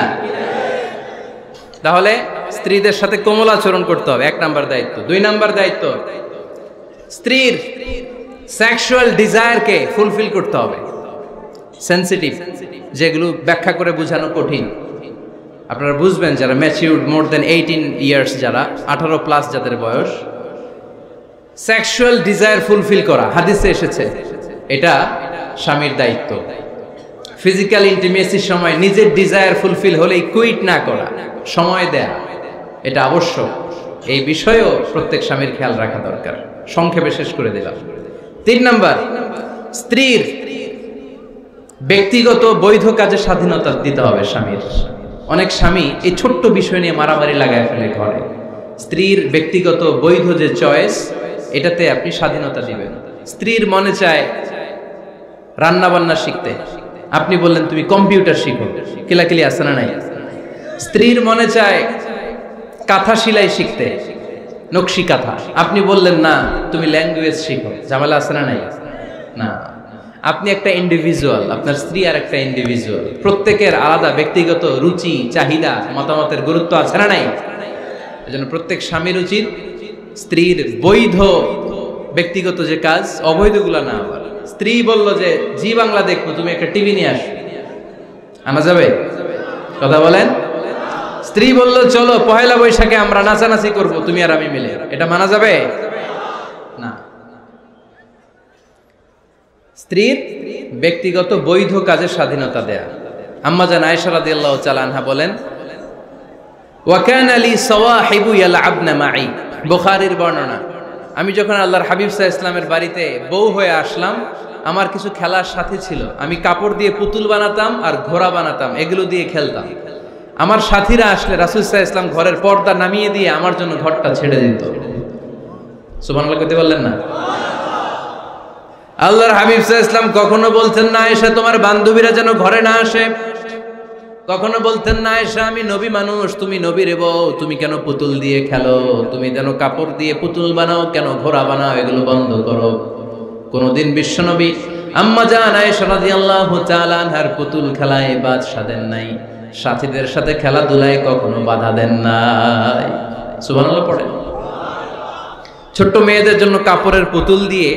তাহলে স্ত্রীদের সাথে কোমল আচরণ করতে হবে, 1 নাম্বার দায়িত্ব। 2 নাম্বার দায়িত্ব, স্ত্রীর সেক্সুয়াল ডিজায়ারকে ফুলফিল করতে হবে। সেনসিটিভ, যেগুলো ব্যাখ্যা করে বোঝানো কঠিন। আপনারা বুঝবেন যারা ম্যাচিউরড, মোর দেন 18 ইয়ার্স, যারা 18 প্লাস যাদের বয়স, সেক্সুয়াল ডিজায়ার ফুলফিল করা হাদিসে এসেছে, এটা স্বামীর দায়িত্ব। ফিজিক্যাল ইন্টিমেসির সময় নিজের ডিজায়ার ফুলফিল হলেই কুইট না করা, সময় দেয়া, এটা আবশ্যক। এই বিষয়েও প্রত্যেক স্বামীর খেয়াল রাখা দরকার। সংক্ষেপে শেষ করে দিলাম। 3 নাম্বার, স্ত্রীর ব্যক্তিগত বৈধ কাজে স্বাধীনতা দিতে হবে স্বামীর। অনেক স্বামী এই ছোট্ট বিষয় নিয়ে মারামারি লাগায় ফেলে ঘরে। স্ত্রীর ব্যক্তিগত বৈধ যে চয়েস, এটাতে আপনি স্বাধীনতা দিবেন। স্ত্রীর মনে চায় রান্না বান্না শিখতে, আপনি বললেন তুমি কম্পিউটার শিখো, কিলাকিলি আছে না নাই? স্ত্রীর মনে চায় কাঁথা সেলাই শিখতে, নকশি কাঁথা, আপনি বললেন না তুমি ল্যাঙ্গুয়েজ শিখো, ঝামেলা আছে না নাই? না, আপনি একটা ইন্ডিভিজুয়াল, আপনার স্ত্রী আর একটা ইন্ডিভিজুয়াল, প্রত্যেকের আলাদা ব্যক্তিগত রুচি, চাহিদা, মতামতের গুরুত্ব আছে না নাই? এজন্য প্রত্যেক স্বামীর উচিত স্ত্রীর বৈধ ব্যক্তিগত যে কাজ, অবৈধগুলা না। আবার স্ত্রী বলল যে জি বাংলা দেখবো, তুমি একটা টিভি নিয়ে আসো, আনা যাবে? কথা বলেন। স্ত্রী বলল চলো পহেলা বৈশাখে আমরা নাচানাচি করব তুমি আর আমি মিলে, এটা মানা যাবে না। স্ত্রীর ব্যক্তিগত বৈধ কাজের স্বাধীনতা দেয়া। আম্মা জান আয়েশা রাদিয়াল্লাহু তাআলা আনহা বলেন, ওয়া কানা লি সাওয়াহিবু ইয়ালআবনা মাই, বুখারীর বর্ণনা, আমি যখন আল্লাহর হাবিব সাল্লাল্লাহু আলাইহি ওয়াসাল্লামের বাড়িতে বউ হয়ে আসলাম, আমার কিছু খেলার সাথী ছিল। আমি কাপড় দিয়ে পুতুল বানাতাম আর ঘোড়া বানাতাম, এগুলো দিয়ে খেলতাম। আমার সাথীরা আসলে রাসূল সাল্লাল্লাহু আলাইহি ওয়াসাল্লাম ঘরের পর্দা নামিয়ে দিয়ে আমার জন্য ঘরটা ছেড়ে দিত। সুবহানাল্লাহ কইতে পারলেন না? আল্লাহর হাবিব সাল্লাল্লাহু আলাইহি ওয়াসাল্লাম কখনো বলতেন না আয়েশা তোমার বান্ধবীরা যেন ঘরে না আসে, কখনো বলতেন না আয়েশা আমি নবী মানুষ, তুমি নবীর বউ, তুমি কেন পুতুল দিয়ে খেলো, তুমি যেন কাপড় দিয়ে পুতুল বানাও, কেন ঘোড়া বানাও, এগুলো বন্ধ করো। কোনদিন বিশ্বনবী আম্মা জান আয়েশা রাদিয়াল্লাহু তাআলা আনহার পুতুল খেলায় বাধা দেন নাই, সাথীদের সাথে খেলাধুলায় কখনো বাধা দেন নাই। সুবহানাল্লাহ পড়েন। ছোট্ট মেয়েদের জন্য কাপড়ের পুতুল দিয়ে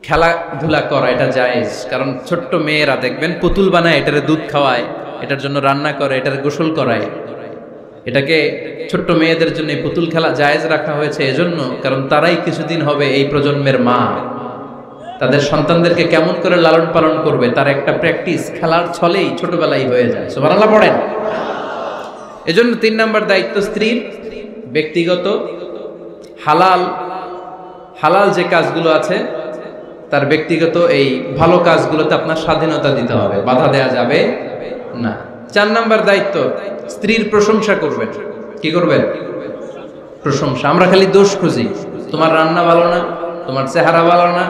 খেলাধুলা করা এটা জায়েজ, কারণ ছোট্ট মেয়েরা দেখবেন পুতুল বানায়, এটারে দুধ খাওয়ায়, এটার জন্য রান্না করে, এটার গোসল করায়। এটাকে ছোট্ট মেয়েদের জন্য পুতুল খেলা জায়েজ রাখা হয়েছে এজন্য, কারণ তারাই কিছুদিন হবে এই প্রজন্মের মা। তাদের সন্তানদেরকে কেমন করে লালন পালন করবে তার একটা প্র্যাকটিস খেলার ছলেই ছোটবেলায় হয়ে যায়। সুবহানাল্লাহ পড়েন। এজন্য 3 নাম্বার দায়িত্ব স্ত্রীর ব্যক্তিগত হালাল যে কাজগুলো আছে তার ব্যক্তিগত এই ভালো কাজগুলোতে আপনার স্বাধীনতা দিতে হবে, বাধা দেয়া যাবে না। 4 নাম্বার দায়িত্ব স্ত্রীর প্রশংসা করবেন। কি করবেন? প্রশংসা। আমরা খালি দোষ খুঁজি, তোমার রান্না ভালো না, তোমার চেহারা ভালো না,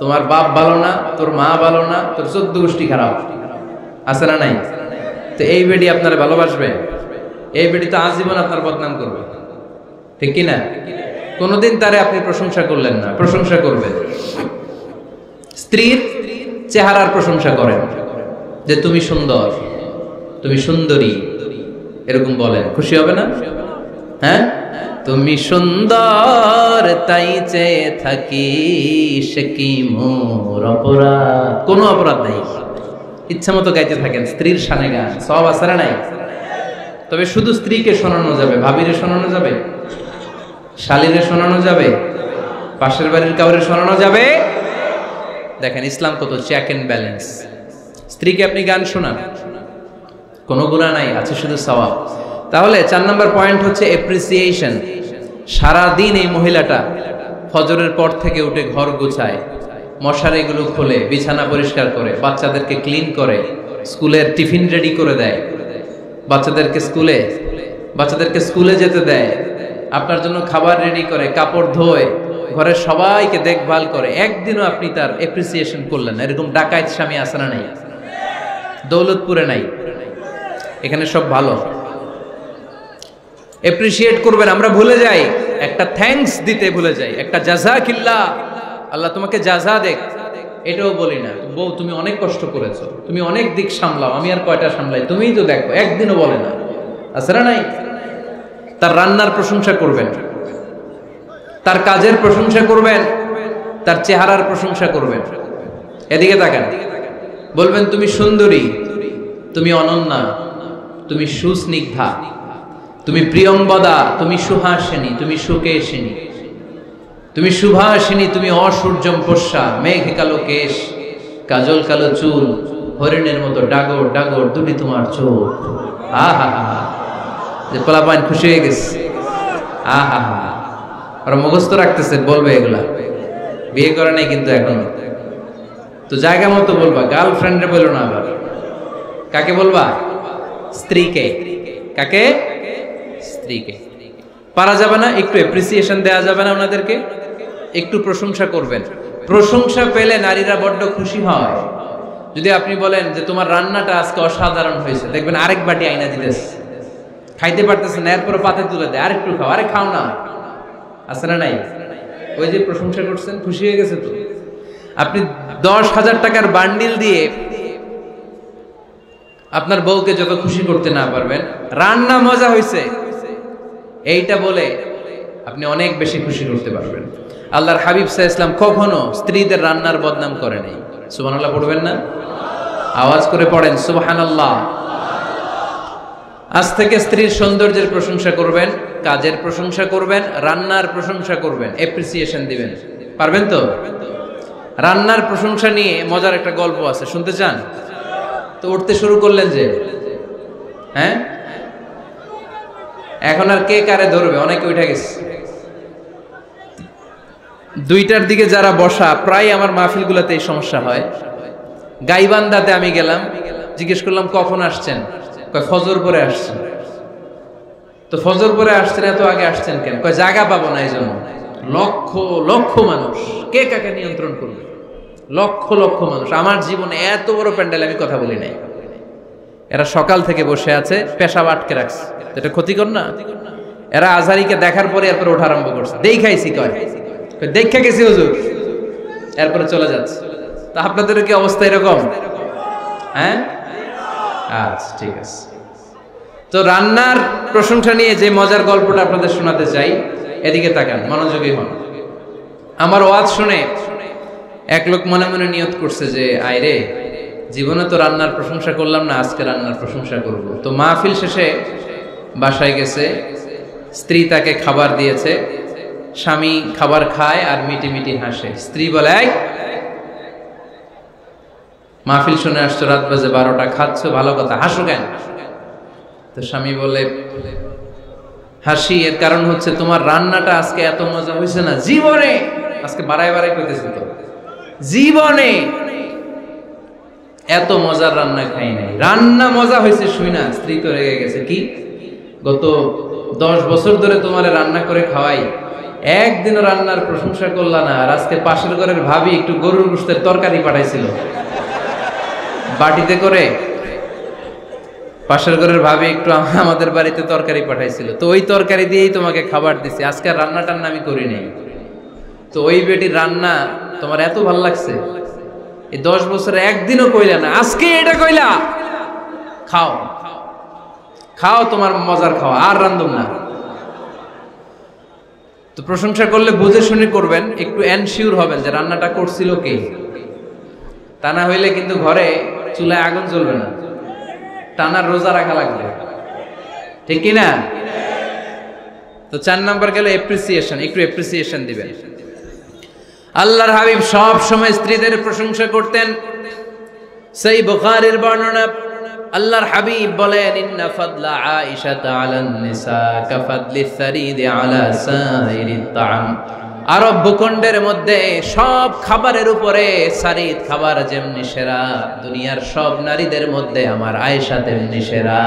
তোমার বাপ ভালো না, তোর মা ভালো না, তোর 14 গোষ্ঠী খারাপ, আছে না নাই? তো এই বেডি আপনার ভালোবাসবে? এই বেডি তো আজীবন আপনার বদনাম করবে, ঠিক কি না? কোনোদিন তারে আপনি প্রশংসা করলেন না, প্রশংসা করবেন। স্ত্রীর চেহারার প্রশংসা করেন, যে তুমি সুন্দর, তুমি সুন্দরী, এরকম বলেন, খুশি হবে না? হ্যাঁ, তুমি সুন্দর তাই চেয়ে থাকি, সে কি মোর অপরাধ? কোনো অপরাধ নাই, ইচ্ছা মতো গাইতে থাকেন স্ত্রীর শানে গান, সব আছে না নাই? তবে শুধু স্ত্রীকে শোনানো যাবে, ভাবিরে শোনানো যাবে, শালীরে শোনানো যাবে, পাশের বাড়ির কাউরে শোনানো যাবে? দেখেন ইসলাম কত চেক এন্ড ব্যালেন্স। স্ত্রীকে আপনি গান শোনান, কোনো গুনাহ নাই, আছে শুধু সওয়াব। তাহলে 4 নাম্বার পয়েন্ট হচ্ছে এপ্রিসিয়েশন। সারাদিন এই মহিলাটা ফজরের পর থেকে উঠে ঘর গুছায়, মশারিগুলো খোলে, বিছানা পরিষ্কার করে, বাচ্চাদেরকে ক্লিন করে, স্কুলের টিফিন রেডি করে দেয়, বাচ্চাদেরকে স্কুলে যেতে দেয়, আপনার জন্য খাবার রেডি করে, কাপড় ধোয়, ঘরের সবাইকে দেখভাল করে। একদিনও আপনি তার এপ্রিসিয়েশন করলেন না। এরকম ডাকাইত স্বামী আছে না নাই? দৌলতপুরে নাই, এখানে সব ভালো। এপ্রিসিয়েট করবেন। আমরা ভুলে যাই, একটা থ্যাঙ্কস দিতে ভুলে যাই, একটা জাযাকিল্লাহ, আল্লাহ তোমাকে জাযা দেখ, এটাও বলি না। বউ তুমি অনেক কষ্ট করেছো, তুমি অনেক দিক সামলাও, আমি আর কয়টা সামলাই, তুমিই তো দেখো, একদিনও বলে না, আছে না নাই? তার রান্নার প্রশংসা করবেন, তার কাজের প্রশংসা করবেন, তার চেহারার প্রশংসা করবেন। এদিকে তাকান, বলবেন তুমি সুন্দরী, তুমি অনন্যা, তুমি সুস্নিগ্ধা, তুমি প্রিয়ংবদা, তুমি সুহাসিনী, তুমি সুকেশিনী, তুমি সুভাষিনী, তুমি অসূর্যম পোষ্যা, মেঘ কালো কেশ, কাজল কালো চুল, হরিণের মতো ডাগর ডাগর দুটি তোমার চোখ। আহা হা, যে পোলাপাইন খুশি হয়ে গেছে। আহা হা, ওরা মুখস্থ রাখতেছে, বলবে এগুলা, বিয়ে করে নাই কিন্তু এখনো। তো জায়গা মতো বলবা, গার্লফ্রেন্ডে বলো না। আবার কাকে বলবা? স্ত্রীকে। কাকে? স্ত্রীকে। পারা যাবে না? একটু এপ্রিসিয়েশন দেওয়া যাবে না? ওনাদেরকে একটু প্রশংসা করবেন। প্রশংসা পেলে নারীরা বড্ড খুশি হয়। যদি আপনি বলেন যে তোমার রান্নাটা আজকে অসাধারণ হয়েছে, দেখবেন আরেক বাটি আইনা দিতেছে, খাইতে পারতেছে না, এরপর পাতে তুলে দেয়, আরেকটু খাও, আরে খাও না, আছে না নাই? ওই যে প্রশংসা করছেন, খুশি হয়ে গেছে। তো আপনি 10,000 টাকার বান্ডিল দিয়ে আপনার বউকে যত খুশি করতে না পারবেন, রান্না মজা হয়েছে এইটা বলে আপনি অনেক বেশি খুশি করতে পারবেন। আল্লাহর হাবিব সাল্লাল্লাহু আলাইহি ওয়াসাল্লাম কখনো স্ত্রীদের রান্নার বদনাম করে নাই। সুবহানাল্লাহ পড়বেন না? আওয়াজ করে পড়েন সুবহানাল্লাহ। আজ থেকে স্ত্রীর সৌন্দর্যের প্রশংসা করবেন, কাজের প্রশংসা করবেন, রান্নার প্রশংসা করবেন, এপ্রিসিয়েশন দিবেন। পারবেন তো? রান্নার প্রশংসা নিয়ে মজার একটা গল্প আছে, শুনতে চান? তো উঠতে শুরু করলেন যে, হ্যাঁ, এখন আর কে কারে ধরবে? অনেকে উঠে গেছে। 2টার দিকে যারা বসা, প্রায় আমার মাহফিলগুলোতে এই সমস্যা হয়। গাইবান্ধাতে আমি গেলাম, জিজ্ঞেস করলাম কখন আসছেন? কয় ফজর পরে আসছেন। তো ফজর পরে আসছেন, এত আগে আসছেন কেন? কয় জায়গা পাবো না এই জন্য। লক্ষ লক্ষ মানুষ, কে কাকে নিয়ন্ত্রণ করবে? লক্ষ লক্ষ মানুষ। আমার জীবনে এত বড় প্যান্ডেল আমি কথা বলি নাই। এরা সকাল থেকে বসে আছে, পেশাব আটকে রাখছে, এটা ক্ষতিকর না? এরা আজহারিকে দেখার পরে এরপর ওঠা আরম্ভ করছে। দেখাইছি, কয় দেখা গেছি হুজুর, এরপরে চলে যাচ্ছে। তা আপনাদের কি অবস্থা এরকম? হ্যাঁ, আচ্ছা ঠিক আছে। তো রান্নার প্রশংসা নিয়ে যে মজার গল্পটা আপনাদের শোনাতে চাই, এদিকে তাকান, মনোযোগী হন। আমার ওয়াজ শুনে এক লোক মনে মনে নিয়ত করছে যে আইরে, জীবনে তো রান্নার প্রশংসা করলাম না, আজকে রান্নার প্রশংসা করব। তো মাহফিল শেষে বাসায় গেছে, স্ত্রী তাকে খাবার দিয়েছে, স্বামী খাবার খায় আর মিটি মিটি হাসে। স্ত্রী বলে, এই মাহফিল শুনে আসছো, রাত বাজে 12টা, খাচ্ছ ভালো কথা, হাসো কেন? তো স্বামী বলে, হাসি এর কারণ হচ্ছে তোমার রান্নাটা আজকে এত মজা হয়েছে না জীবনে, আজকে বাড়াই বাড়াই কইতেছি তো, জীবনে এত মজার রান্না খাই নাই। রান্না মজা হয়েছে শুই না স্ত্রী তো রেগে গেছে, কি গত 10 বছর ধরে তোমার রান্না করে খাওয়াই, একদিনও রান্নার প্রশংসা করলা না, আর আজকে পাশের ঘরের ভাবি একটু গরুর গোশতের তরকারি পাঠাইছিল বাটিতে করে, পাশের ঘরের ভাবি একটু আমাদের বাড়িতে তরকারি পাঠাইছিল, তো ওই তরকারি দিয়েই তোমাকে খাবার দিছি, আজকে রান্না টান্না আমি করি নাই। তো ওই বেটির রান্না তোমার এত ভালো লাগছে, এই 10 বছরে একদিনও কইলা না, আজকে এটা কইলা, খাও খাও, তোমার মজার খাও, আর রান্ধুম না। তো প্রশংসা করলে বুঝে শুনে করবেন, একটু এনশিওর হবেন যে রান্নাটা করছিল কে, তা না হইলে কিন্তু ঘরে চুলায় আগুন জ্বলবে না, টানার রোজা রাখা লাগবে, ঠিক কিনা? তো 4 নাম্বার গেল এপ্রিসিয়েশন, একটু এপ্রিসিয়েশন দিবেন। আল্লাহর হাবিব সব সময় স্ত্রীদের প্রশংসা করতেন। সেই বুখারীর বর্ণনা, আল্লাহর হাবিব বলেন, ইন্না ফাদলা আয়েশা আলান নিসা কাফাদলি সারিদ আলা সাইরিত তাআম। আরব ভূখণ্ডের মধ্যে সব খাবারের উপরে সারিদ খাবার যেমনি সেরা, দুনিয়ার সব নারীদের মধ্যে আমার আয়েশা তেমনি সেরা।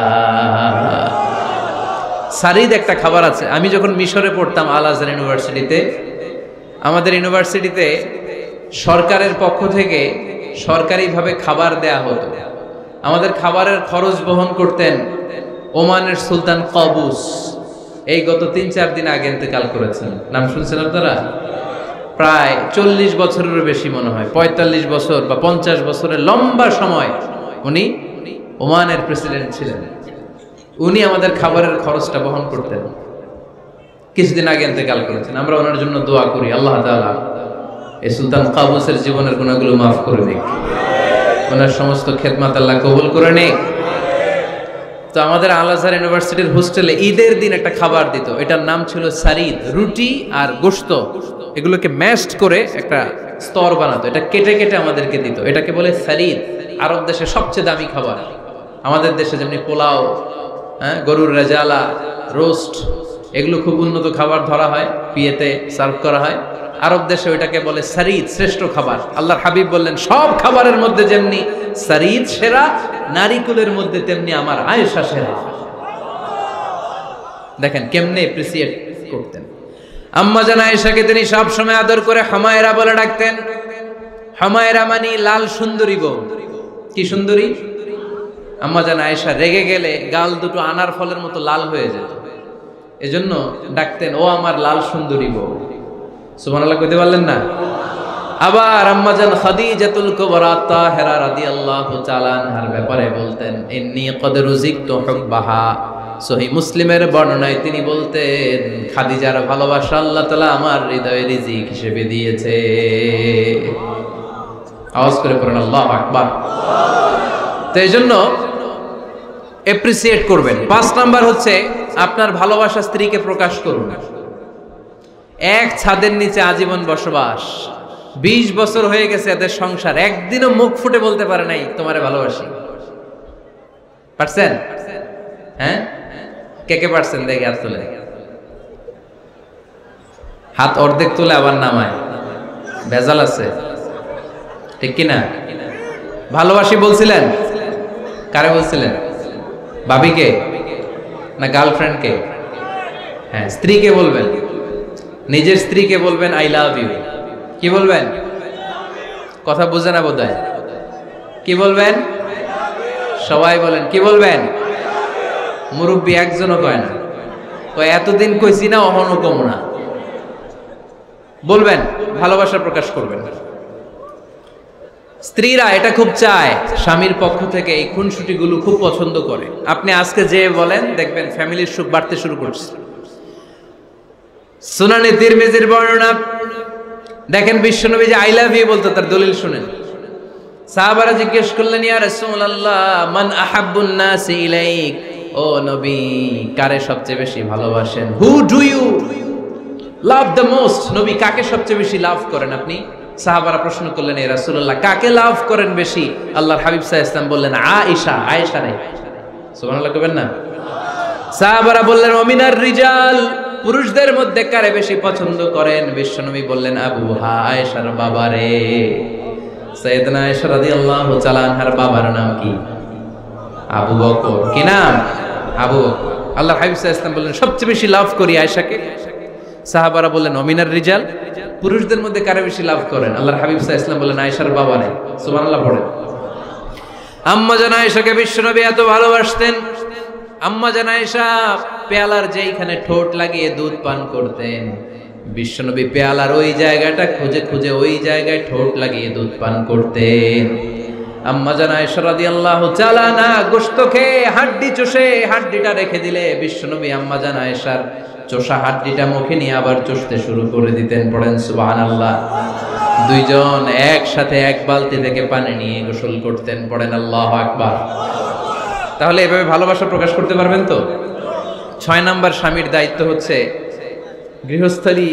সারিদ একটা খাবার আছে। আমি যখন মিশরে পড়তাম আল আজহার ইউনিভার্সিটিতে, আমাদের ইউনিভার্সিটিতে সরকারের পক্ষ থেকে সরকারিভাবে খাবার দেয়া হতো। আমাদের খাবারের খরচ বহন করতেন ওমানের সুলতান কাবুস। এই গত 3-4 দিন আগে ইন্তেকাল করেছেন, নাম শুনছেন আপনারা? প্রায় 40 বছরেরও বেশি মনে হয়, 45 বছর বা 50 বছরের লম্বা সময় উনি ওমানের প্রেসিডেন্ট ছিলেন। উনি আমাদের খাবারের খরচটা বহন করতেন। কিছুদিন আগে ইন্তেকাল করেছেন। আমরা ওনার জন্য দোয়া করি, আল্লাহ তাআলা এই সুলতান কাবুসের জীবনের গুনাহগুলো মাফ করে দিক, ওনার সমস্ত খেদমত আল্লাহ কবুল করে নিক। তো আমাদের আল আজহার ইউনিভার্সিটির হোস্টেলে ঈদের দিন একটা খাবার দিত, এটার নাম ছিল সারিদ। রুটি আর গোশত এগুলোকে ম্যাশড করে একটা স্তর বানাতো, এটা কেটে কেটে আমাদেরকে দিত, এটাকে বলে সারিদ। আরব দেশে সবচেয়ে দামি খাবার। আমাদের দেশে যেমনি পোলাও, হ্যাঁ, গরুর রেজালা, রোস্ট, এগুলো খুব উন্নত খাবার ধরা হয়, বিয়েতে সার্ভ করা হয়। আরব দেশে ওইটাকে বলে সারিদ, শ্রেষ্ঠ খাবার। আল্লাহর হাবিব বললেন, সব খাবারের মধ্যে যেমনি সারিদ সেরা, নারীকুলের মধ্যে তেমনি আমার আয়েশা সেরা। দেখেন কেমনে এপ্রিসিয়েট করতেন। আম্মা জান আয়েশাকে তিনি সব সময় আদর করে হামায়রা বলে ডাকতেন। হামায়রা মানে লাল সুন্দরী বউ। কি সুন্দরী? আম্মা জান আয়েশা রেগে গেলে গাল দুটো আনার ফলের মতো লাল হয়ে যেত, এজন্য ডাকতেন, ও আমার লাল সুন্দরী বউ। সুবহানাল্লাহ কইতে পারলেন না? আবার আম্মাজান খাদিজাতুল কুবরা তাহেরা রাদিয়াল্লাহু তাআলা আনহার ব্যাপারে বলতেন, ইন্নী ক্বাদ রুজিকতু হুব্বাহা। সহিহ মুসলিমের বর্ণনায় তিনি বলতেন, খাদিজার ভালোবাসা আল্লাহ তাআলা আমার হৃদয়ে রিজিক হিসেবে দিয়েছে। আওয়াজ করে পড়েন আল্লাহু আকবার। তো এইজন্য এপ্রিসিয়েট করবেন। 5 নাম্বার হচ্ছে আপনার ভালোবাসা স্ত্রীকে প্রকাশ করুন। এক ছাদের নিচে আজীবন বসবাস, 20 বছর হয়ে গেছে এদের সংসার, একদিনও মুখ ফুটে বলতে পারে নাই তোমারে ভালোবাসি। পারছেন? হ্যাঁ, কে কে পারছেন? দেখে হাত তুলে। হাত অর্ধেক তুলে আবার নামায়, ভেজাল আছে, ঠিক কিনা? ভালোবাসি বলছিলেন? কারে বলছিলেন? ভাবিকে না গার্লফ্রেন্ডকে? হ্যাঁ, স্ত্রীকে বলবেন, নিজের স্ত্রীকে বলবেন আই লাভ ইউ। কি বলবেন? কথা বুঝে না বোধহয়। কি বলবেন? সবাই বলেন, কি বলবেন? মুরব্বী একজনও কয় না, কয় এতদিন কইছি না, অহনো কম না। বলবেন, ভালোবাসা প্রকাশ করবেন। স্ত্রীরা এটা খুব চায়, স্বামীর পক্ষ থেকে এই খুনসুটিগুলো খুব পছন্দ করে। আপনি আজকে যে বলেন, দেখবেন ফ্যামিলির সুখ বাড়তে শুরু করছে। সুনানে তিরমিজির বর্ণনা দেখেন, বিশ্বনবী যে আই লাভ ইউ বলতো, তার দলিল শুনেন। সাহাবারা জিজ্ঞেস করলেন, ইয়া রাসূলুল্লাহ, মান আহাব্বুন নাস ইলাইক, ও নবী, কারে সবচেয়ে বেশি ভালোবাসেন? Who do you love the most? নবী, কাকে সবচেয়ে বেশি লাভ করেন আপনি? সাহাবারা প্রশ্ন করলেন, ইয়া রাসূলুল্লাহ, কাকে লাভ করেন বেশি? আল্লাহর হাবিব সাল্লাল্লাহু আলাইহি ওয়াসাল্লাম বললেন, আয়েশা। আয়েশা নাই, সুবহানাল্লাহ কইবেন না? সাহাবারা বললেন, ওমিনার রিজাল, পুরুষদের মধ্যে কারে বেশি পছন্দ করেন? বিশ্বনবী বললেন, আবুহা, আয়েশার বাবারে। সাইয়েদনা আয়েশা রাদিয়াল্লাহু তাআলা আনহার বাবার নাম কি? আবু বকর। কি নাম? আবু বকর। আল্লাহর হাবিব সাল্লাল্লাহু আলাইহি ওয়াসাল্লাম বললেন, সবচেয়ে বেশি লাভ করি আয়েশাকে। সাহাবারা বললেন, ওমিনার রিজাল, পুরুষদের মধ্যে কারে বেশি লাভ করেন? আল্লাহর হাবিব সাল্লাল্লাহু আলাইহি ওয়াসাল্লাম বললেন, আয়েশার বাবারে। সুবহানাল্লাহ পড়েন। আম্মা জান আয়েশাকে বিশ্বনবী এত ভালোবাসতেন। আম্মা জান আয়েশা পেয়ালার যেইখানে ঠোঁট লাগিয়ে দুধ পান করতেন, বিশ্বনবী পেয়ালার ওই জায়গাটা খুঁজে খুঁজে ওই জায়গায় ঠোঁট লাগিয়ে দুধ পান করতেন। আম্মা জান আয়েশা রাদিয়াল্লাহু তাআলা আনহা গোশত খেয়ে হাড্ডি চষে হাড্ডিটা রেখে দিলে, বিশ্বনবী আম্মা জান আয়েশার চষা হাড্ডিটা মুখে নিয়ে আবার চষতে শুরু করে দিতেন। পড়েন সুবহানাল্লাহ। দুইজন একসাথে এক বালতি থেকে পানি নিয়ে গোসল করতেন। পড়েন আল্লাহু আকবার। তাহলে এভাবে ভালোবাসা প্রকাশ করতে পারবেন তো? 6 নাম্বার, স্বামীর দায়িত্ব হচ্ছে গৃহস্থলী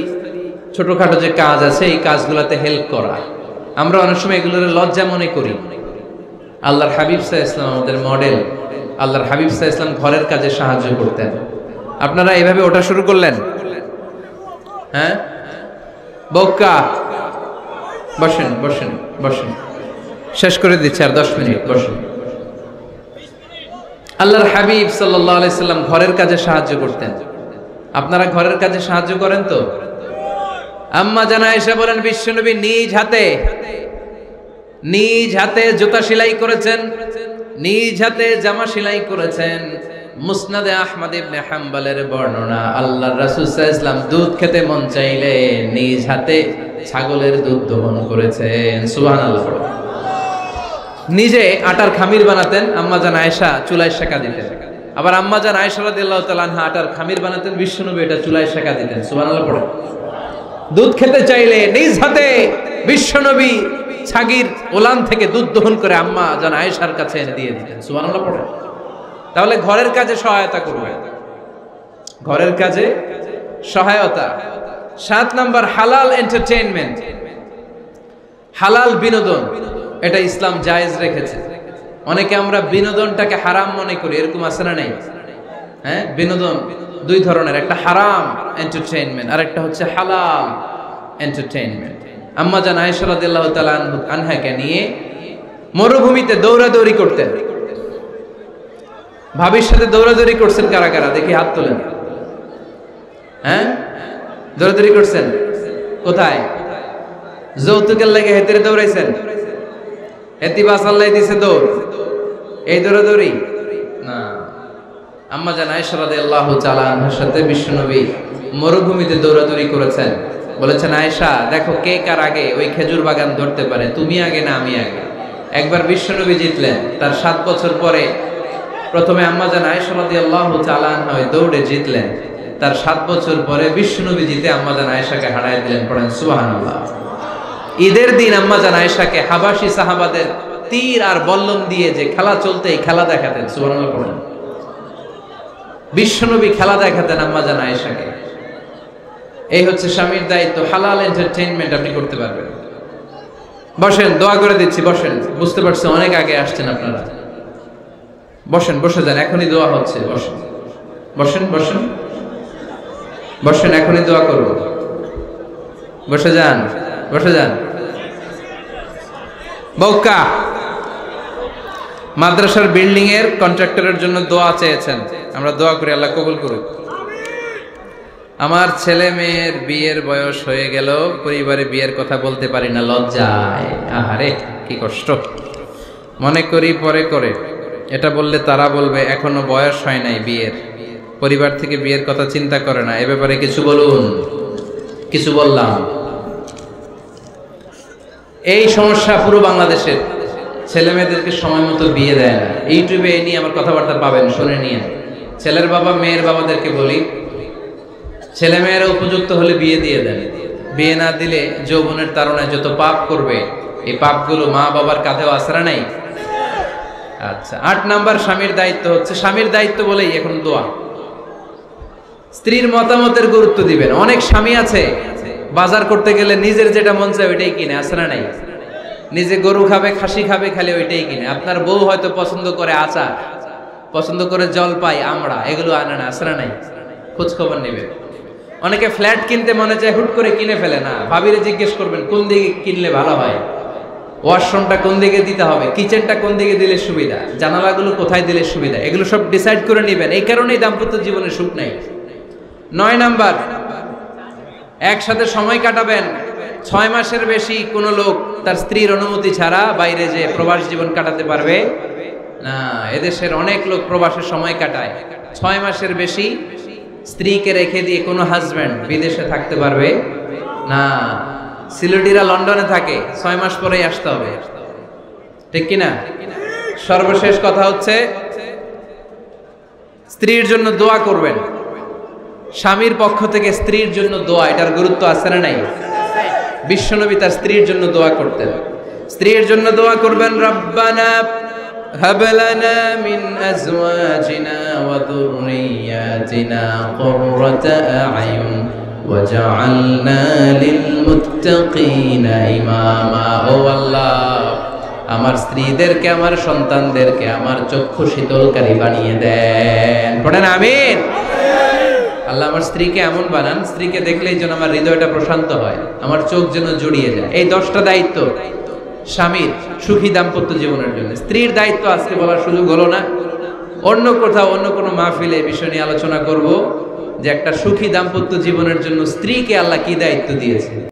ছোটখাটো যে কাজ আছে এই কাজগুলোতে হেল্প করা। আমরা অনেক সময় এগুলোর লজ্জা মনে করি। আল্লাহর হাবিব সাল্লাল্লাহু আলাইহি ওয়াসাল্লাম আমাদের মডেল। আল্লাহর হাবিব সাল্লাল্লাহু আলাইহি ওয়াসাল্লাম ঘরের কাজে সাহায্য করতেন। আপনারা এইভাবে ওটা শুরু করলেন? হ্যাঁ, বউকা বসেন বসেন বসেন, শেষ করে দিচ্ছি, আর 10 মিনিট, বসেন। আল্লাহর হাবিব সাল্লাল্লাহু আলাইহি সাল্লাম ঘরের কাজে সাহায্য করতেন। আপনারা ঘরের কাজে সাহায্য করেন তো? আম্মা জান আয়েশা বলেন, বিশ্বনবী নিজ হাতে জুতা সেলাই করেছেন, নিজ হাতে জামা সেলাই করেছেন। মুসনাদে আহমদ ইবনে হাম্বলের বর্ণনা, আল্লাহর রাসূল সাল্লাল্লাহু আলাইহি ওয়াসাল্লাম দুধ খেতে মন চাইলে নিজ হাতে ছাগলের দুধ দহন করেছেন। সুবহানাল্লাহ। নিজে আটার খামির বানাতেন, আম্মা জান আয়েশা চুলায় সেকা দিতেন। আবার আম্মা জান আয়েশা রাদিয়াল্লাহু তাআলা আনহা আটার খামির বানাতেন, বিশ্বনবী এটা চুলায় সেকা দিতেন। সুবহানাল্লাহ পড়ে। দুধ খেতে চাইলে নিজ হাতে বিশ্বনবী ছাগির ওলান থেকে দুধ দহন করে আম্মা জান আয়েশার কাছে এনে দিয়ে দিতেন। সুবহানাল্লাহ পড়ে। তাহলে ঘরের কাজে সহায়তা করবে, ঘরের কাজে সহায়তা। 7 নাম্বার, হালাল এন্টারটেইনমেন্ট, হালাল বিনোদন, এটা ইসলাম জায়েজ রেখেছে। অনেকে আমরা বিনোদনটাকে হারাম মনে করি, এরকম আছে না নেই? হ্যাঁ, বিনোদন 2 ধরনের, একটা হারাম এন্টারটেইনমেন্ট আর একটা হচ্ছে হালাল এন্টারটেইনমেন্ট। আম্মা জান আয়েশা রাদিয়াল্লাহু তাআলা আনহাকে নিয়ে মরুভূমিতে দৌড়াদৌড়ি করতেন। ভাবির সাথে দৌড়াদৌড়ি করছেন কারা কারা? দেখি হাত তোলেন। হ্যাঁ, দৌড়াদৌড়ি করছেন কোথায়? যৌতুকের লাগে হেতেরে দৌড়াইছেন? হেতি বাস আল্লাহ দিছে দৌড়, এই দৌড়াদৌড়ি না। আম্মা জান আয়েশা রাদিয়াল্লাহু তাআলা আনহার সাথে বিশ্বনবী মরুভূমিতে দৌড়াদৌড়ি করেছেন। বলেছেন, আয়েশা দেখো কে কার আগে ওই খেজুর বাগান ধরতে পারে, তুমি আগে না আমি আগে। একবার বিশ্বনবী জিতলেন, তার 7 বছর পরে প্রথমে আম্মা জান আয়েশা রাদিয়াল্লাহু তাআলা আনহা দৌড়ে জিতলেন, তার 7 বছর পরে বিশ্বনবী জিতে আম্মা জান আয়েশাকে হারায় দিলেন। পড়েন সুবহানাল্লাহ। ঈদের দিন আম্মা জান আয়েশাকে হাবাসী সাহাবাদের তীর আর বল্লম দিয়ে যে খেলা চলতে, এই খেলা দেখাতেন। সুবহানাল্লাহ পড়েন। বিশ্বনবী খেলা দেখাতেন আম্মা জান আয়েশাকে। এই হচ্ছে স্বামীর দায়িত্ব, হালাল এন্টারটেইনমেন্ট আপনি করতে পারবেন। বসেন, দোয়া করে দিচ্ছি, বসেন। বুঝতে পারছি অনেক আগে আসছেন আপনারা। বসেন, বসে যান, এখনই দোয়া হচ্ছে। বসেন বসেন বসেন বসেন, এখনই দোয়া করব। বসে যান, বসে যান। বউকা মাদ্রাসার বিল্ডিং এর কন্ট্রাক্টরের জন্য দোয়া চেয়েছেন, আমরা দোয়া করি আল্লাহ কবুল করুক। আমার ছেলে মেয়ের বিয়ের বয়স হয়ে গেল, পরিবারে বিয়ের কথা বলতে পারি না, লজ্জায়। আহারে কি কষ্ট। মনে করি পরে করে, এটা বললে তারা বলবে এখনো বয়স হয় নাই বিয়ের, পরিবার থেকে বিয়ের কথা চিন্তা করে না। এ ব্যাপারে কিছু বলুন। কিছু বললাম? এই সমস্যা পুরো বাংলাদেশের, ছেলে মেয়েদেরকে সময় মতো বিয়ে দেয় না। ইউটিউবে এই নিয়ে আমার কথাবার্তা পাবেন, শুনে নিয়ে। ছেলের বাবা মেয়ের বাবাদেরকে বলি, ছেলে মেয়েরা উপযুক্ত হলে বিয়ে দিয়ে দেন। বিয়ে না দিলে যৌবনের তাড়নায় যত পাপ করবে, এই পাপগুলো মা বাবার কাঁধেও আছড়া নাই। আচ্ছা, 8 নাম্বার স্বামীর দায়িত্ব হচ্ছে, স্বামীর দায়িত্ব বলেই এখন দোয়া। স্ত্রীর মতামতের গুরুত্ব দিবেন। অনেক স্বামী আছে বাজার করতে গেলে নিজের যেটা মন চায় ওইটাই কিনে, আছড়া নাই। নিজে গরু খাবে, খাসি খাবে, খালি ওইটাই কিনে। আপনার বউ হয়তো পছন্দ করে আচার, পছন্দ করে জলপাই, আমড়া, এগুলো আনে না, আছড়া নাই। খোঁজ খবর নেবেন। অনেকে ফ্ল্যাট কিনতে মনে চায়, হুট করে কিনে ফেলে না। ভাবিরে জিজ্ঞেস করবেন কোন দিকে কিনলে ভালো হয়, ওয়াশরুমটা কোন দিকে দিতে হবে, কিচেনটা কোন দিকে দিলে সুবিধা, জানালাগুলো কোথায় দিলে সুবিধা, এগুলো সব ডিসাইড করে নেবেন। এই কারণেই দাম্পত্য জীবনে সুখ নাই। 9 নাম্বার, একসাথে সময় কাটাবেন। 6 মাসের বেশি কোন লোক তার স্ত্রীর অনুমতি ছাড়া বাইরে যে প্রবাস জীবন কাটাতে পারবে না। এদেশের অনেক লোক প্রবাসে সময় কাটায়। 6 মাসের বেশি স্ত্রীকে রেখে দিয়ে কোনো হাজব্যান্ড বিদেশে থাকতে পারবে না। সিলেটিরা লন্ডনে থাকে, 6 মাস পরেই আসতে হবে, ঠিক কিনা? সর্বশেষ কথা হচ্ছে, স্ত্রীর জন্য দোয়া করবেন। স্বামীর পক্ষ থেকে স্ত্রীর জন্য দোয়া, এটার গুরুত্ব আছে না নাই? বিশ্বনবী তার স্ত্রীর জন্য দোয়া করতেন। স্ত্রীর জন্য দোয়া করবেন, রব্বানা হাব লানা মিন আজওয়াজিনা ওয়া যুররিয়াতিনা কুররাতা আ'য়ুন ওয়াজআলনা লিল মুত্তাকিনা ইমামা। ও আল্লাহ, আমার স্ত্রীদেরকে, আমার সন্তানদেরকে আমার চক্ষু শীতলকারী বানিয়ে দেন। পড়েন আমিন। আল্লাহ আমার স্ত্রীকে এমন বানান, স্ত্রীকে দেখলেই যেন আমার হৃদয়টা প্রশান্ত হয়, আমার চোখ যেন জুড়িয়ে যায়। এই 10টা দায়িত্ব স্বামীর সুখী দাম্পত্য জীবনের জন্য। স্ত্রীর দায়িত্ব আজকে বলার সুযোগ হলো না, অন্য কোথাও অন্য কোনো মাহফিলে এই বিষয় নিয়ে আলোচনা করব যে একটা সুখী দাম্পত্য জীবনের জন্য স্ত্রীকে আল্লাহ কি দায়িত্ব দিয়েছে।